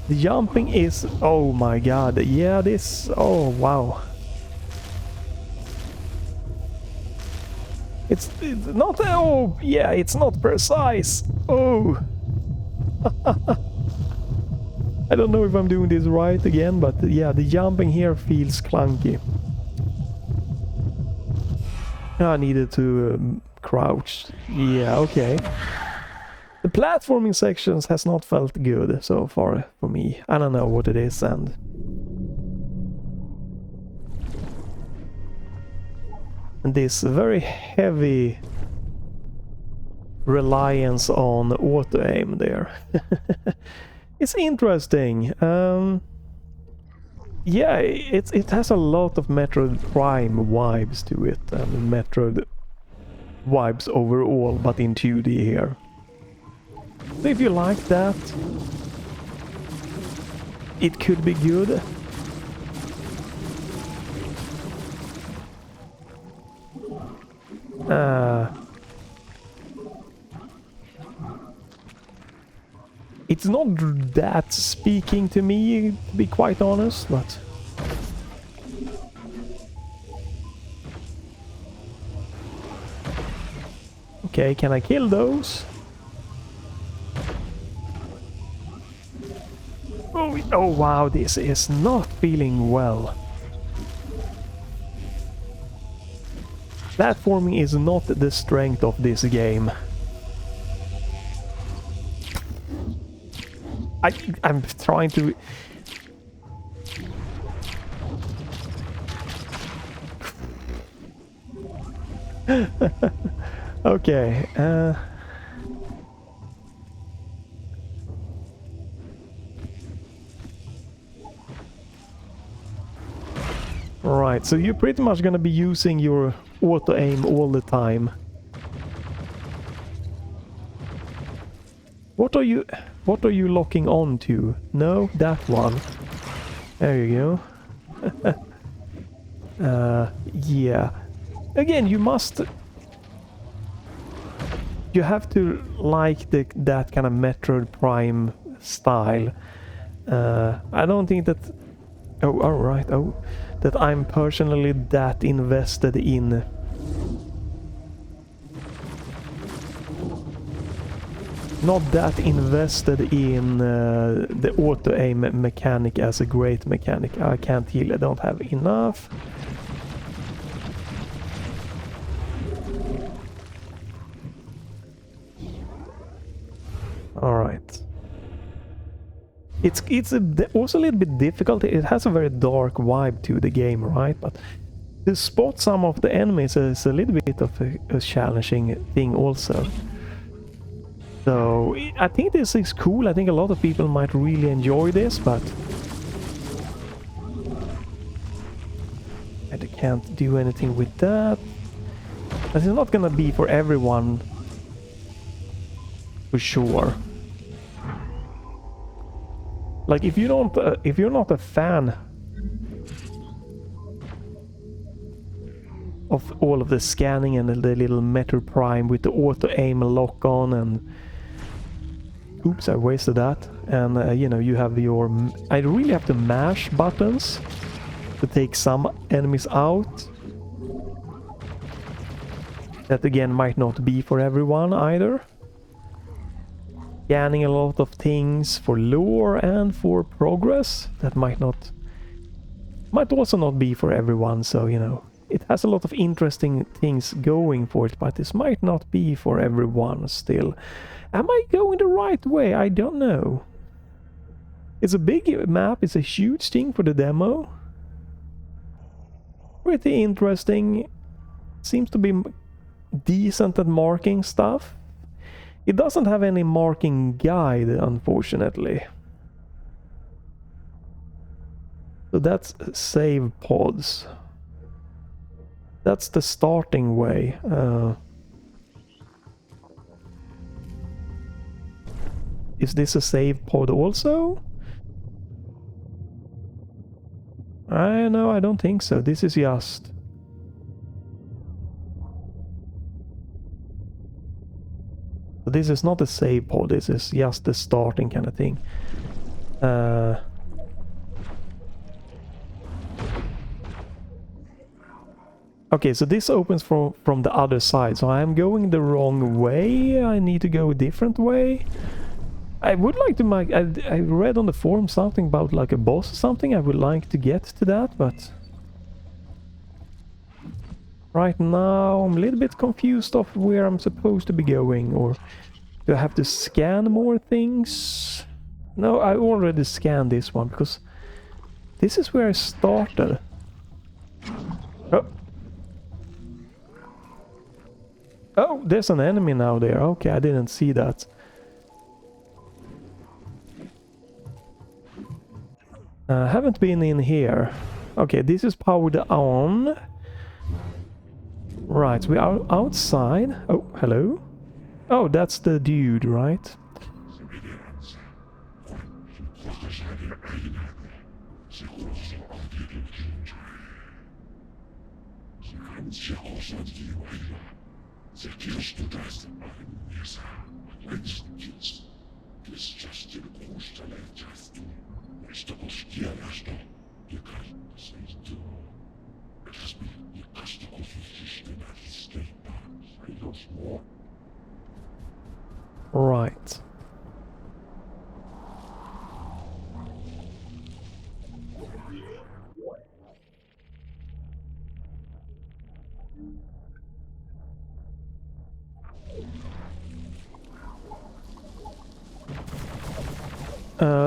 The jumping is... Oh my god. Yeah, this... Oh, wow. It's not... Oh, yeah, it's not precise. Oh. I don't know if I'm doing this right again, but yeah, the jumping here feels clunky. I needed to crouch. Yeah, okay. The platforming sections has not felt good so far for me. I don't know what it is, and this very heavy reliance on auto-aim there. It's interesting. Yeah, it has a lot of Metroid Prime vibes to it, and Metroid vibes overall, but in 2D here. So if you like that, it could be good. It's not that speaking to me, to be quite honest, but... Okay, can I kill those? Oh wow, this is not feeling well. Platforming is not the strength of this game. I'm trying to... Okay, right, so you're pretty much gonna be using your auto-aim all the time. What are you locking on to? No, that one. There you go. Yeah. Again, you have to like that kind of Metroid Prime style. I don't think that... Oh, alright. Oh, that I'm personally that invested in... Not that invested in the auto-aim mechanic as a great mechanic. I can't heal, I don't have enough. Alright. It's also a little bit difficult. It has a very dark vibe to the game, right? But to spot some of the enemies is a little bit of a challenging thing also. So I think this is cool. I think a lot of people might really enjoy this, but I can't do anything with that. This is not gonna be for everyone, for sure. Like if you're not a fan of all of the scanning and the little Metroid Prime with the auto-aim lock-on and... Oops, I wasted that. And you know, you have your... I really have to mash buttons to take some enemies out. That again might not be for everyone either. Scanning a lot of things for lore and for progress. That might also not be for everyone, so you know. It has a lot of interesting things going for it, but this might not be for everyone still. Am I going the right way? I don't know. It's a big map, it's a huge thing for the demo. Pretty interesting. Seems to be decent at marking stuff. It doesn't have any marking guide, unfortunately. So that's save pods. That's the starting way. Is this a save pod also? No, I don't think so. This is just... This is not a save pod, this is just the starting kind of thing. Okay, so this opens from the other side, so I'm going the wrong way. I need to go a different way. I would like to make... I read on the forum something about like a boss or something. I would like to get to that, but... Right now I'm a little bit confused of where I'm supposed to be going, or do I have to scan more things? No, I already scanned this one because this is where I started. Oh. Oh, there's an enemy now there. Okay, I didn't see that. Haven't been in here. Okay, this is powered on. Right, we are outside. Oh, hello. Oh, that's the dude, right? Right.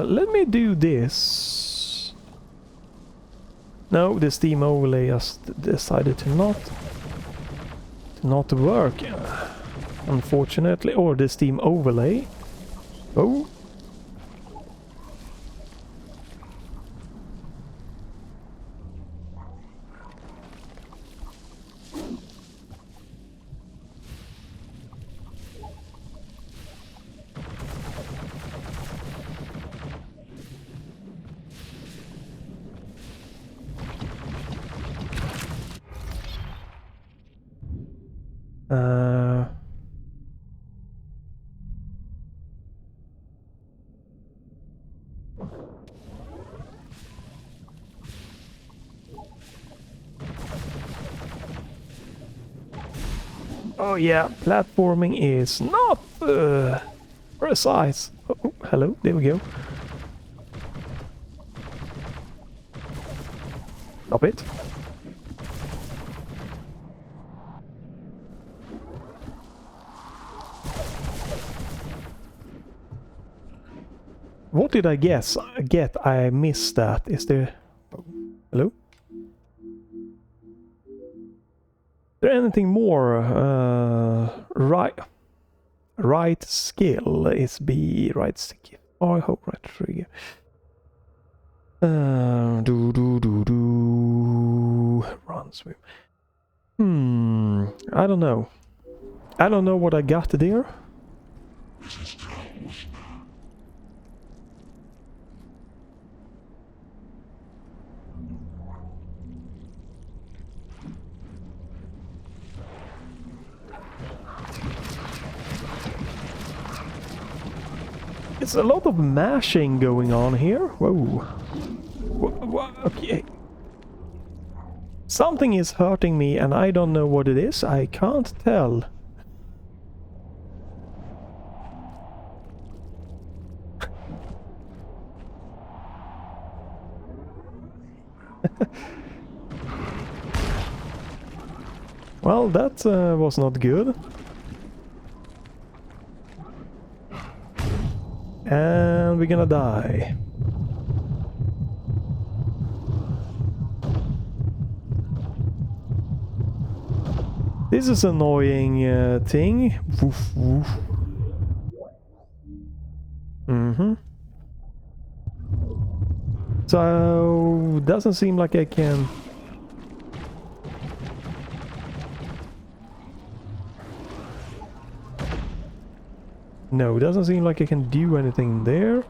Let me do this. No, the Steam overlay just decided to not work, unfortunately. Or the Steam overlay. Oh. Oh yeah, platforming is not precise. Oh, hello, there we go. Stop it. What did I get? I missed that. Is there... Hello? Is there anything more? Right skill is B. Right skill. Oh, I hope right trigger. Run, swim. I don't know. I don't know what I got there. It's a lot of mashing going on here. Whoa. Okay. Something is hurting me and I don't know what it is. I can't tell. Well, that was not good. And we're gonna die. This is annoying thing. Woof, woof. So, doesn't seem like I can... No, it doesn't seem like I can do anything there.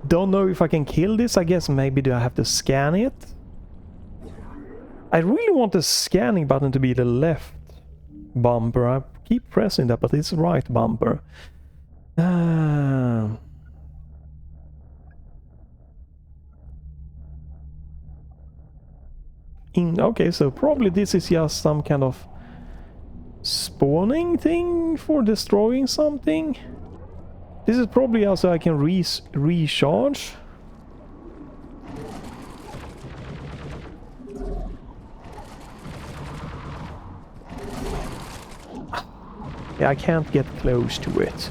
Don't know if I can kill this. I guess maybe do I have to scan it? I really want the scanning button to be the left bumper. I keep pressing that, but it's right bumper. Okay, so probably this is just some kind of spawning thing for destroying something. This is probably also I can recharge. Yeah, I can't get close to it.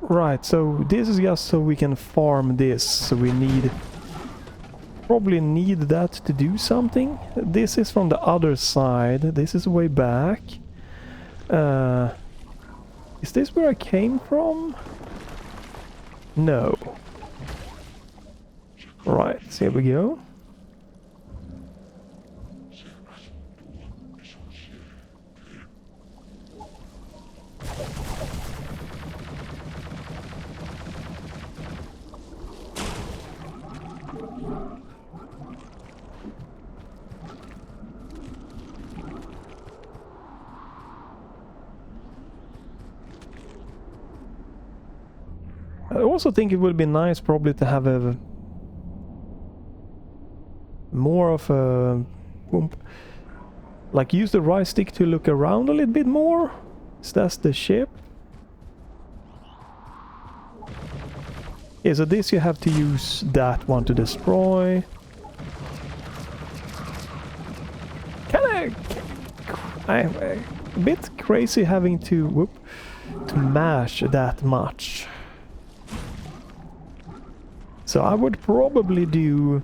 Right, so this is just so we can farm this, so we probably need that to do something. This is from the other side, this is way back. Is this where I came from? No. Right, so here we go. I also think it would be nice probably to have a more of a like use the right stick to look around a little bit more. Is that the ship? Yeah, so this you have to use that one to destroy. I'm a bit crazy having to mash that much. So I would probably do...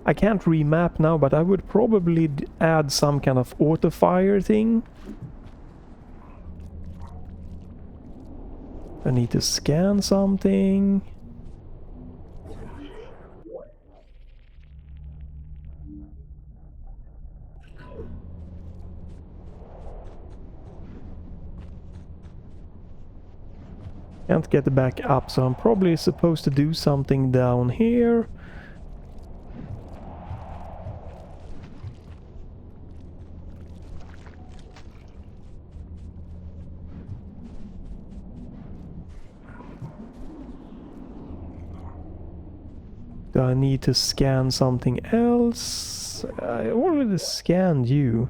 I can't remap now, but I would probably add some kind of auto-fire thing. I need to scan something. Can't get back up, so I'm probably supposed to do something down here. Do I need to scan something else? I already scanned you.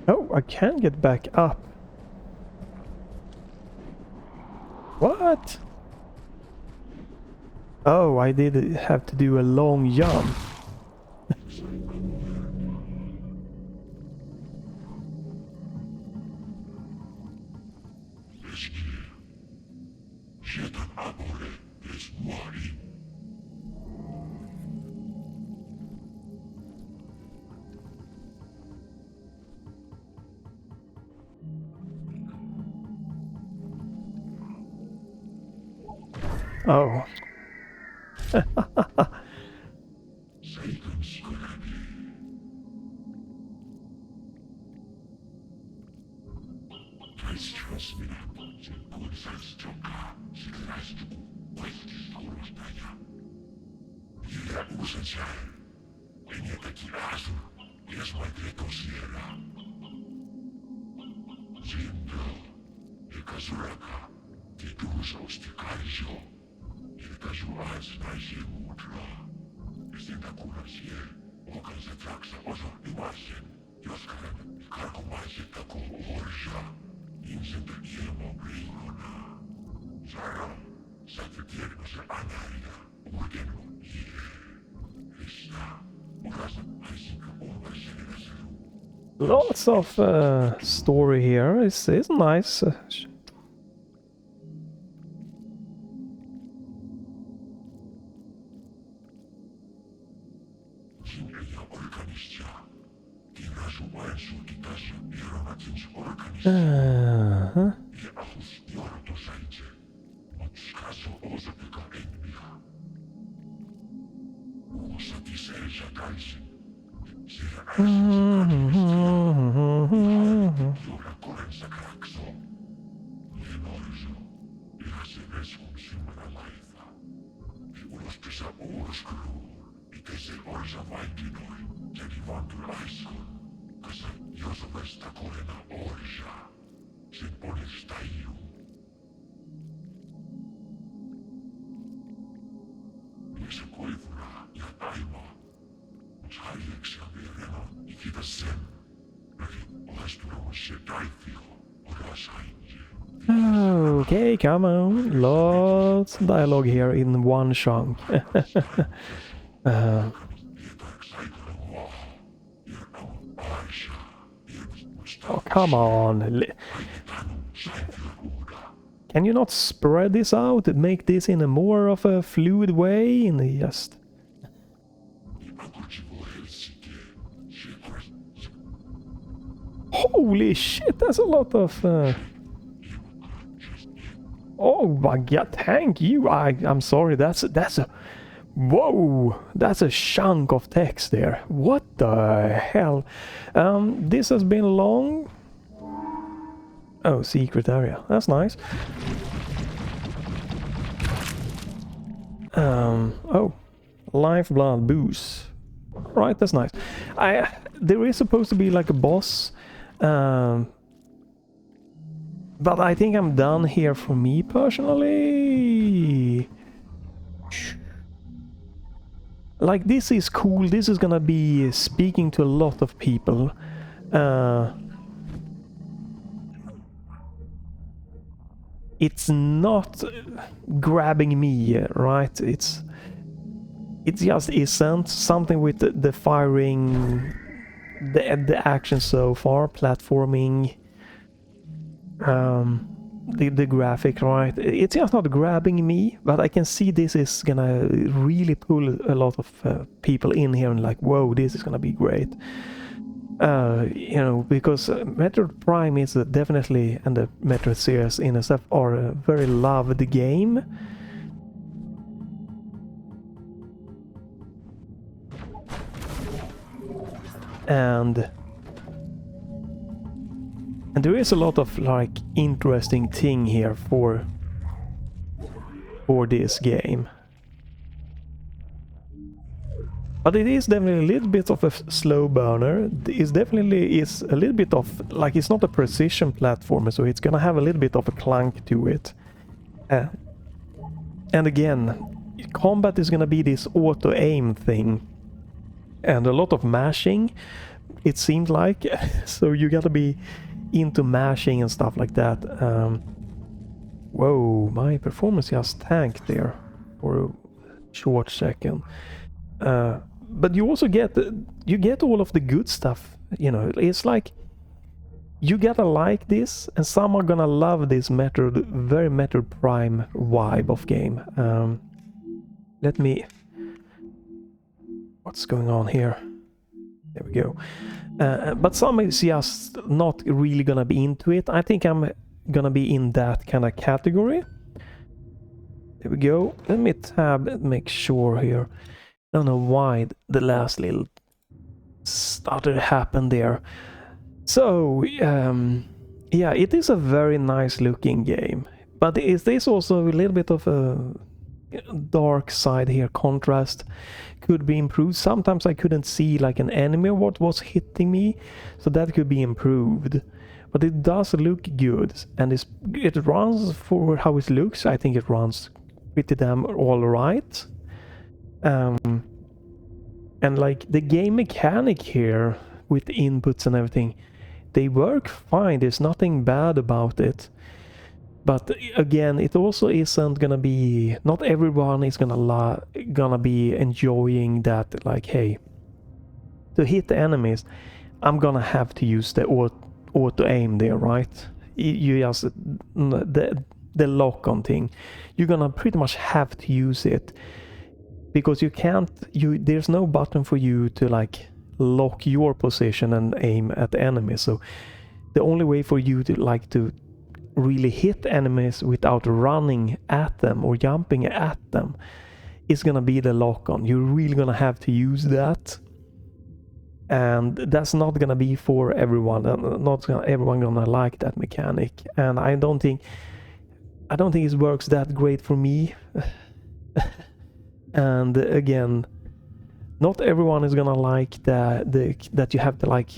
Oh, I can get back up. What? Oh, I did have to do a long jump. Oh. Lots of story here. It's nice. Uh-huh. Okay, come on. Lots of dialogue here in one chunk. Oh, come on. Can you not spread this out? Make this in a more of a fluid way? And just... Holy shit, that's a lot of... Oh my god, thank you. I'm sorry, that's a... Whoa, that's a chunk of text there. What the hell? This has been long. Oh, secret area. That's nice. Oh, lifeblood boost. Right, that's nice. There is supposed to be like a boss, but I think I'm done here for me personally. Like, this is cool. This is gonna be speaking to a lot of people. It's not grabbing me, right? It just isn't. Something with the firing, the action so far, platforming, the graphic, right? It's just not grabbing me, but I can see this is gonna really pull a lot of people in here and like, whoa, this is gonna be great. You know, because Metroid Prime is definitely, and the Metroid series in itself are a very loved game. And there is a lot of like interesting thing here for this game. But it is definitely a little bit of a slow burner. It definitely is a little bit of, like, it's not a precision platformer, so it's gonna have a little bit of a clunk to it. And again, combat is gonna be this auto-aim thing. And a lot of mashing, it seemed like. So you gotta be into mashing and stuff like that. Whoa, my performance just tanked there for a short second. But you also get all of the good stuff, you know. It's like you gotta like this, and some are gonna love this very Metroid Prime vibe of game. Let me... What's going on here? There we go. But some is just not really gonna be into it. I think I'm gonna be in that kind of category. There we go. Let me tab and make sure here. I don't know why the last little stutter happened there. So, yeah, it is a very nice looking game. But is this also a little bit of a dark side here? Contrast could be improved. Sometimes I couldn't see like an enemy what was hitting me, so that could be improved. But it does look good, and it runs for how it looks. I think it runs pretty damn alright. And like the game mechanic here with the inputs and everything, they work fine. There's nothing bad about it. But again, it also isn't gonna be, not everyone is gonna be enjoying that, like, hey, to hit the enemies, I'm gonna have to use the auto aim there, right? You just the lock on thing. You're gonna pretty much have to use it because you can't. There's no button for you to like lock your position and aim at the enemy. So the only way for you to really hit enemies without running at them or jumping at them is gonna be the lock on. You're really gonna have to use that. And that's not gonna be for everyone. Everyone gonna like that mechanic, and I don't think it works that great for me. And again, not everyone is gonna like that you have to like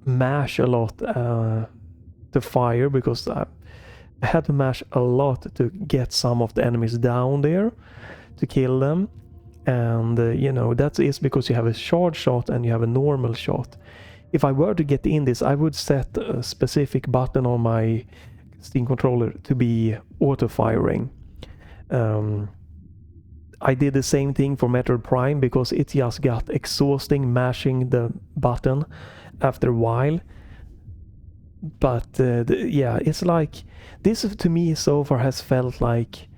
mash a lot to fire, because I had to mash a lot to get some of the enemies down there to kill them. And that is because you have a charge shot and you have a normal shot. If I were to get in this, I would set a specific button on my Steam controller to be auto firing. I did the same thing for Metroid Prime because it just got exhausting mashing the button after a while. But yeah, it's like this to me so far has felt like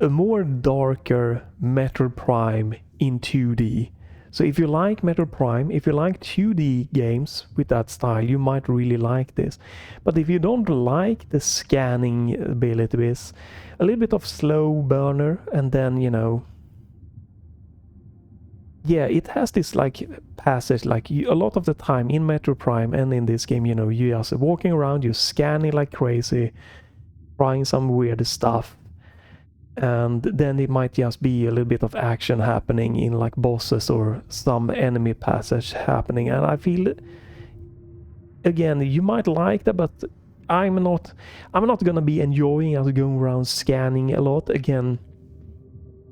a more darker Metroid Prime in 2D. So if you like Metroid Prime, if you like 2D games with that style, you might really like this. But if you don't like the scanning abilities, a little bit of slow burner, and then yeah, it has this like passage, like a lot of the time in Metroid Prime and in this game, you're just walking around, you're scanning like crazy, trying some weird stuff. And then it might just be a little bit of action happening in like bosses or some enemy passage happening. And I feel, again, you might like that, but I'm not gonna be enjoying us going around scanning a lot. Again,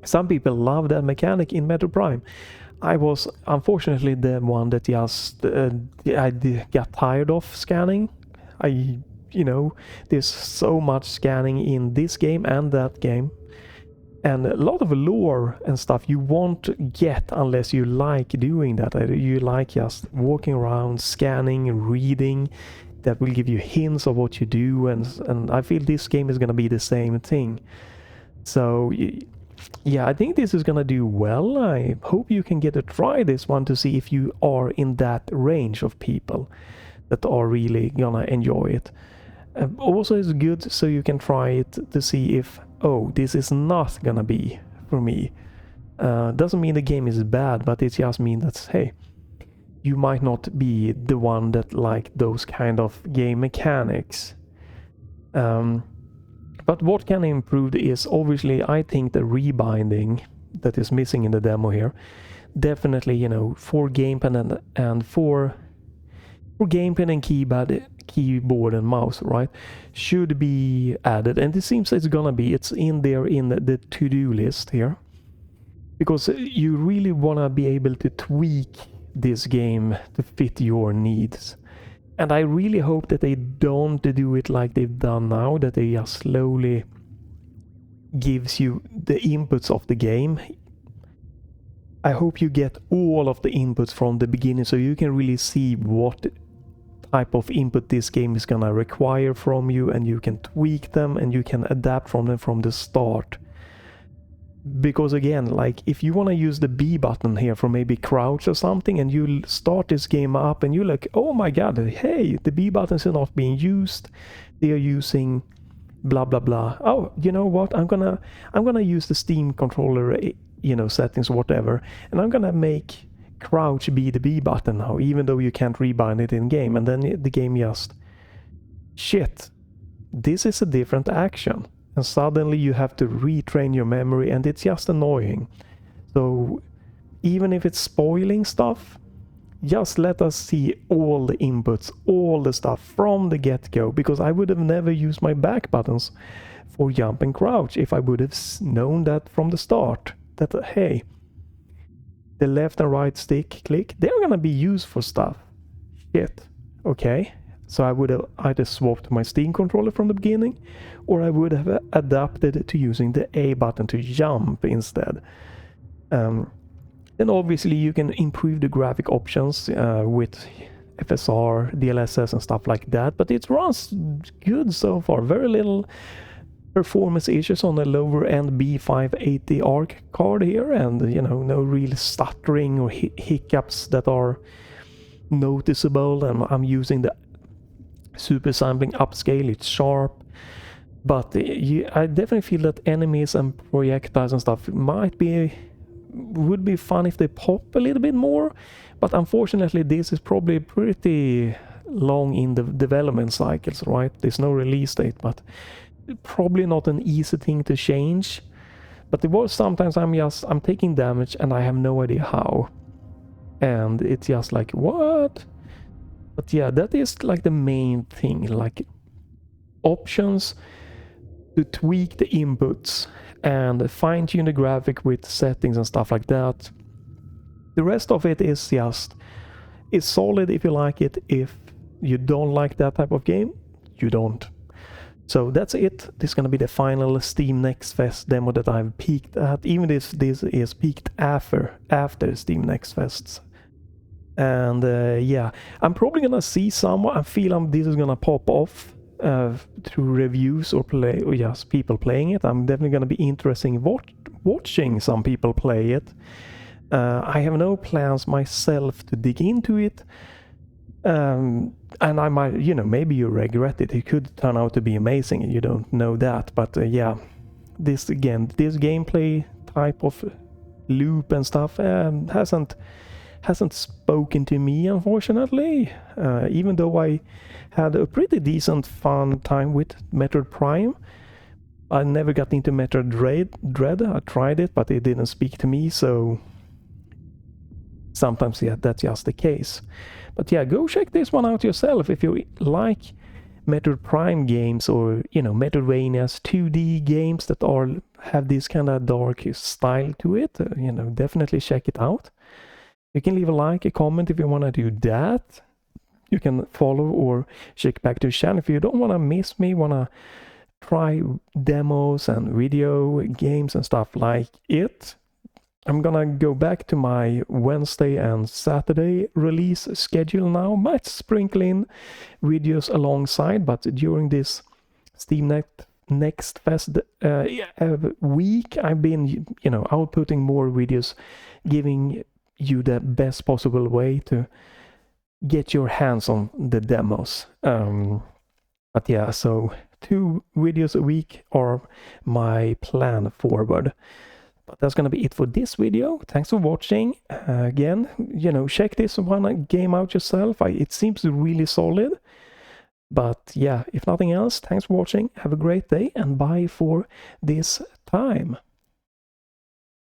some people love that mechanic in Metroid Prime. I was unfortunately the one that just I got tired of scanning. There's so much scanning in this game and that game. And a lot of lore and stuff you won't get unless you like doing that. You like just walking around, scanning, reading. That will give you hints of what you do. And I feel this game is going to be the same thing. So, yeah, I think this is going to do well. I hope you can get a try this one to see if you are in that range of people that are really going to enjoy it. Also, it's good so you can try it to see if, oh, this is not gonna be for me. Doesn't mean the game is bad, but it just means that, hey, you might not be the one that like those kind of game mechanics. But what can improve is obviously, I think the rebinding that is missing in the demo here, definitely, for gamepad and for gamepad and keyboard and mouse, right, should be added. And it seems it's gonna be, it's in there in the to-do list here, because you really wanna be able to tweak this game to fit your needs. And I really hope that they don't do it like they've done now, that they just slowly gives you the inputs of the game. I hope you get all of the inputs from the beginning so you can really see what type of input this game is gonna require from you, and you can tweak them and you can adapt from them from the start. Because again, like if you want to use the B button here for maybe crouch or something, and you start this game up and you're like, oh my god, hey, the B buttons are not being used, they are using blah blah blah. Oh, you know what, I'm gonna use the Steam controller settings or whatever, and I'm gonna make crouch be the B button now, even though you can't rebind it in game. And then the game just, shit, this is a different action, and suddenly you have to retrain your memory, and it's just annoying. So even if it's spoiling stuff, just let us see all the inputs, all the stuff from the get-go, because I would have never used my back buttons for jump and crouch if I would have known that from the start, that hey, the left and right stick click, they're gonna be used for stuff. Shit. Okay. So I would have either swapped my Steam controller from the beginning, or I would have adapted to using the A button to jump instead. Then obviously you can improve the graphic options with FSR, DLSS and stuff like that, but it runs good so far. Very little performance issues on the lower end B580 ARC card here, and you know, no real stuttering or hiccups that are noticeable. And I'm using the super sampling upscale, it's sharp, but I definitely feel that enemies and projectiles and stuff would be fun if they pop a little bit more, but unfortunately this is probably pretty long in the development cycles, right? There's no release date, but probably not an easy thing to change. But there was sometimes I'm taking damage and I have no idea how, and it's just like, what? But yeah, that is like the main thing, like options to tweak the inputs and fine-tune the graphic with settings and stuff like that. The rest of it is just, it's solid if you like it. If you don't like that type of game, you don't. So that's it. This is gonna be the final Steam Next Fest demo that I've peaked at. Even this is peaked after Steam Next Fests. And yeah, I'm probably gonna see someone. I feel this is gonna pop off through reviews or just people playing it. I'm definitely gonna be interested in watching some people play it. I have no plans myself to dig into it, and I might, you know, maybe you regret it. It could turn out to be amazing. You don't know that, but yeah, this gameplay type of loop and stuff hasn't spoken to me, unfortunately. Even though I had a pretty decent fun time with Metroid Prime, I never got into Metroid Dread. I tried it, but it didn't speak to me, so sometimes, yeah, that's just the case. But yeah, go check this one out yourself if you like Metroid Prime games, or, you know, Metroidvanias, 2D games that have this kind of dark style to it. You know, definitely check it out. You can leave a like, a comment if you want to do that. You can follow or check back to the channel if you don't want to miss me, want to try demos and video games and stuff like it. I'm gonna go back to my Wednesday and Saturday release schedule now. Might sprinkle in videos alongside, but during this Steam Next Fest week, I've been, you know, outputting more videos, giving you the best possible way to get your hands on the demos. But yeah, so 2 videos a week are my plan forward. But that's gonna be it for this video. Thanks for watching. Again, you know, check this one game out yourself. It seems really solid. But yeah, if nothing else, thanks for watching. Have a great day and bye for this time.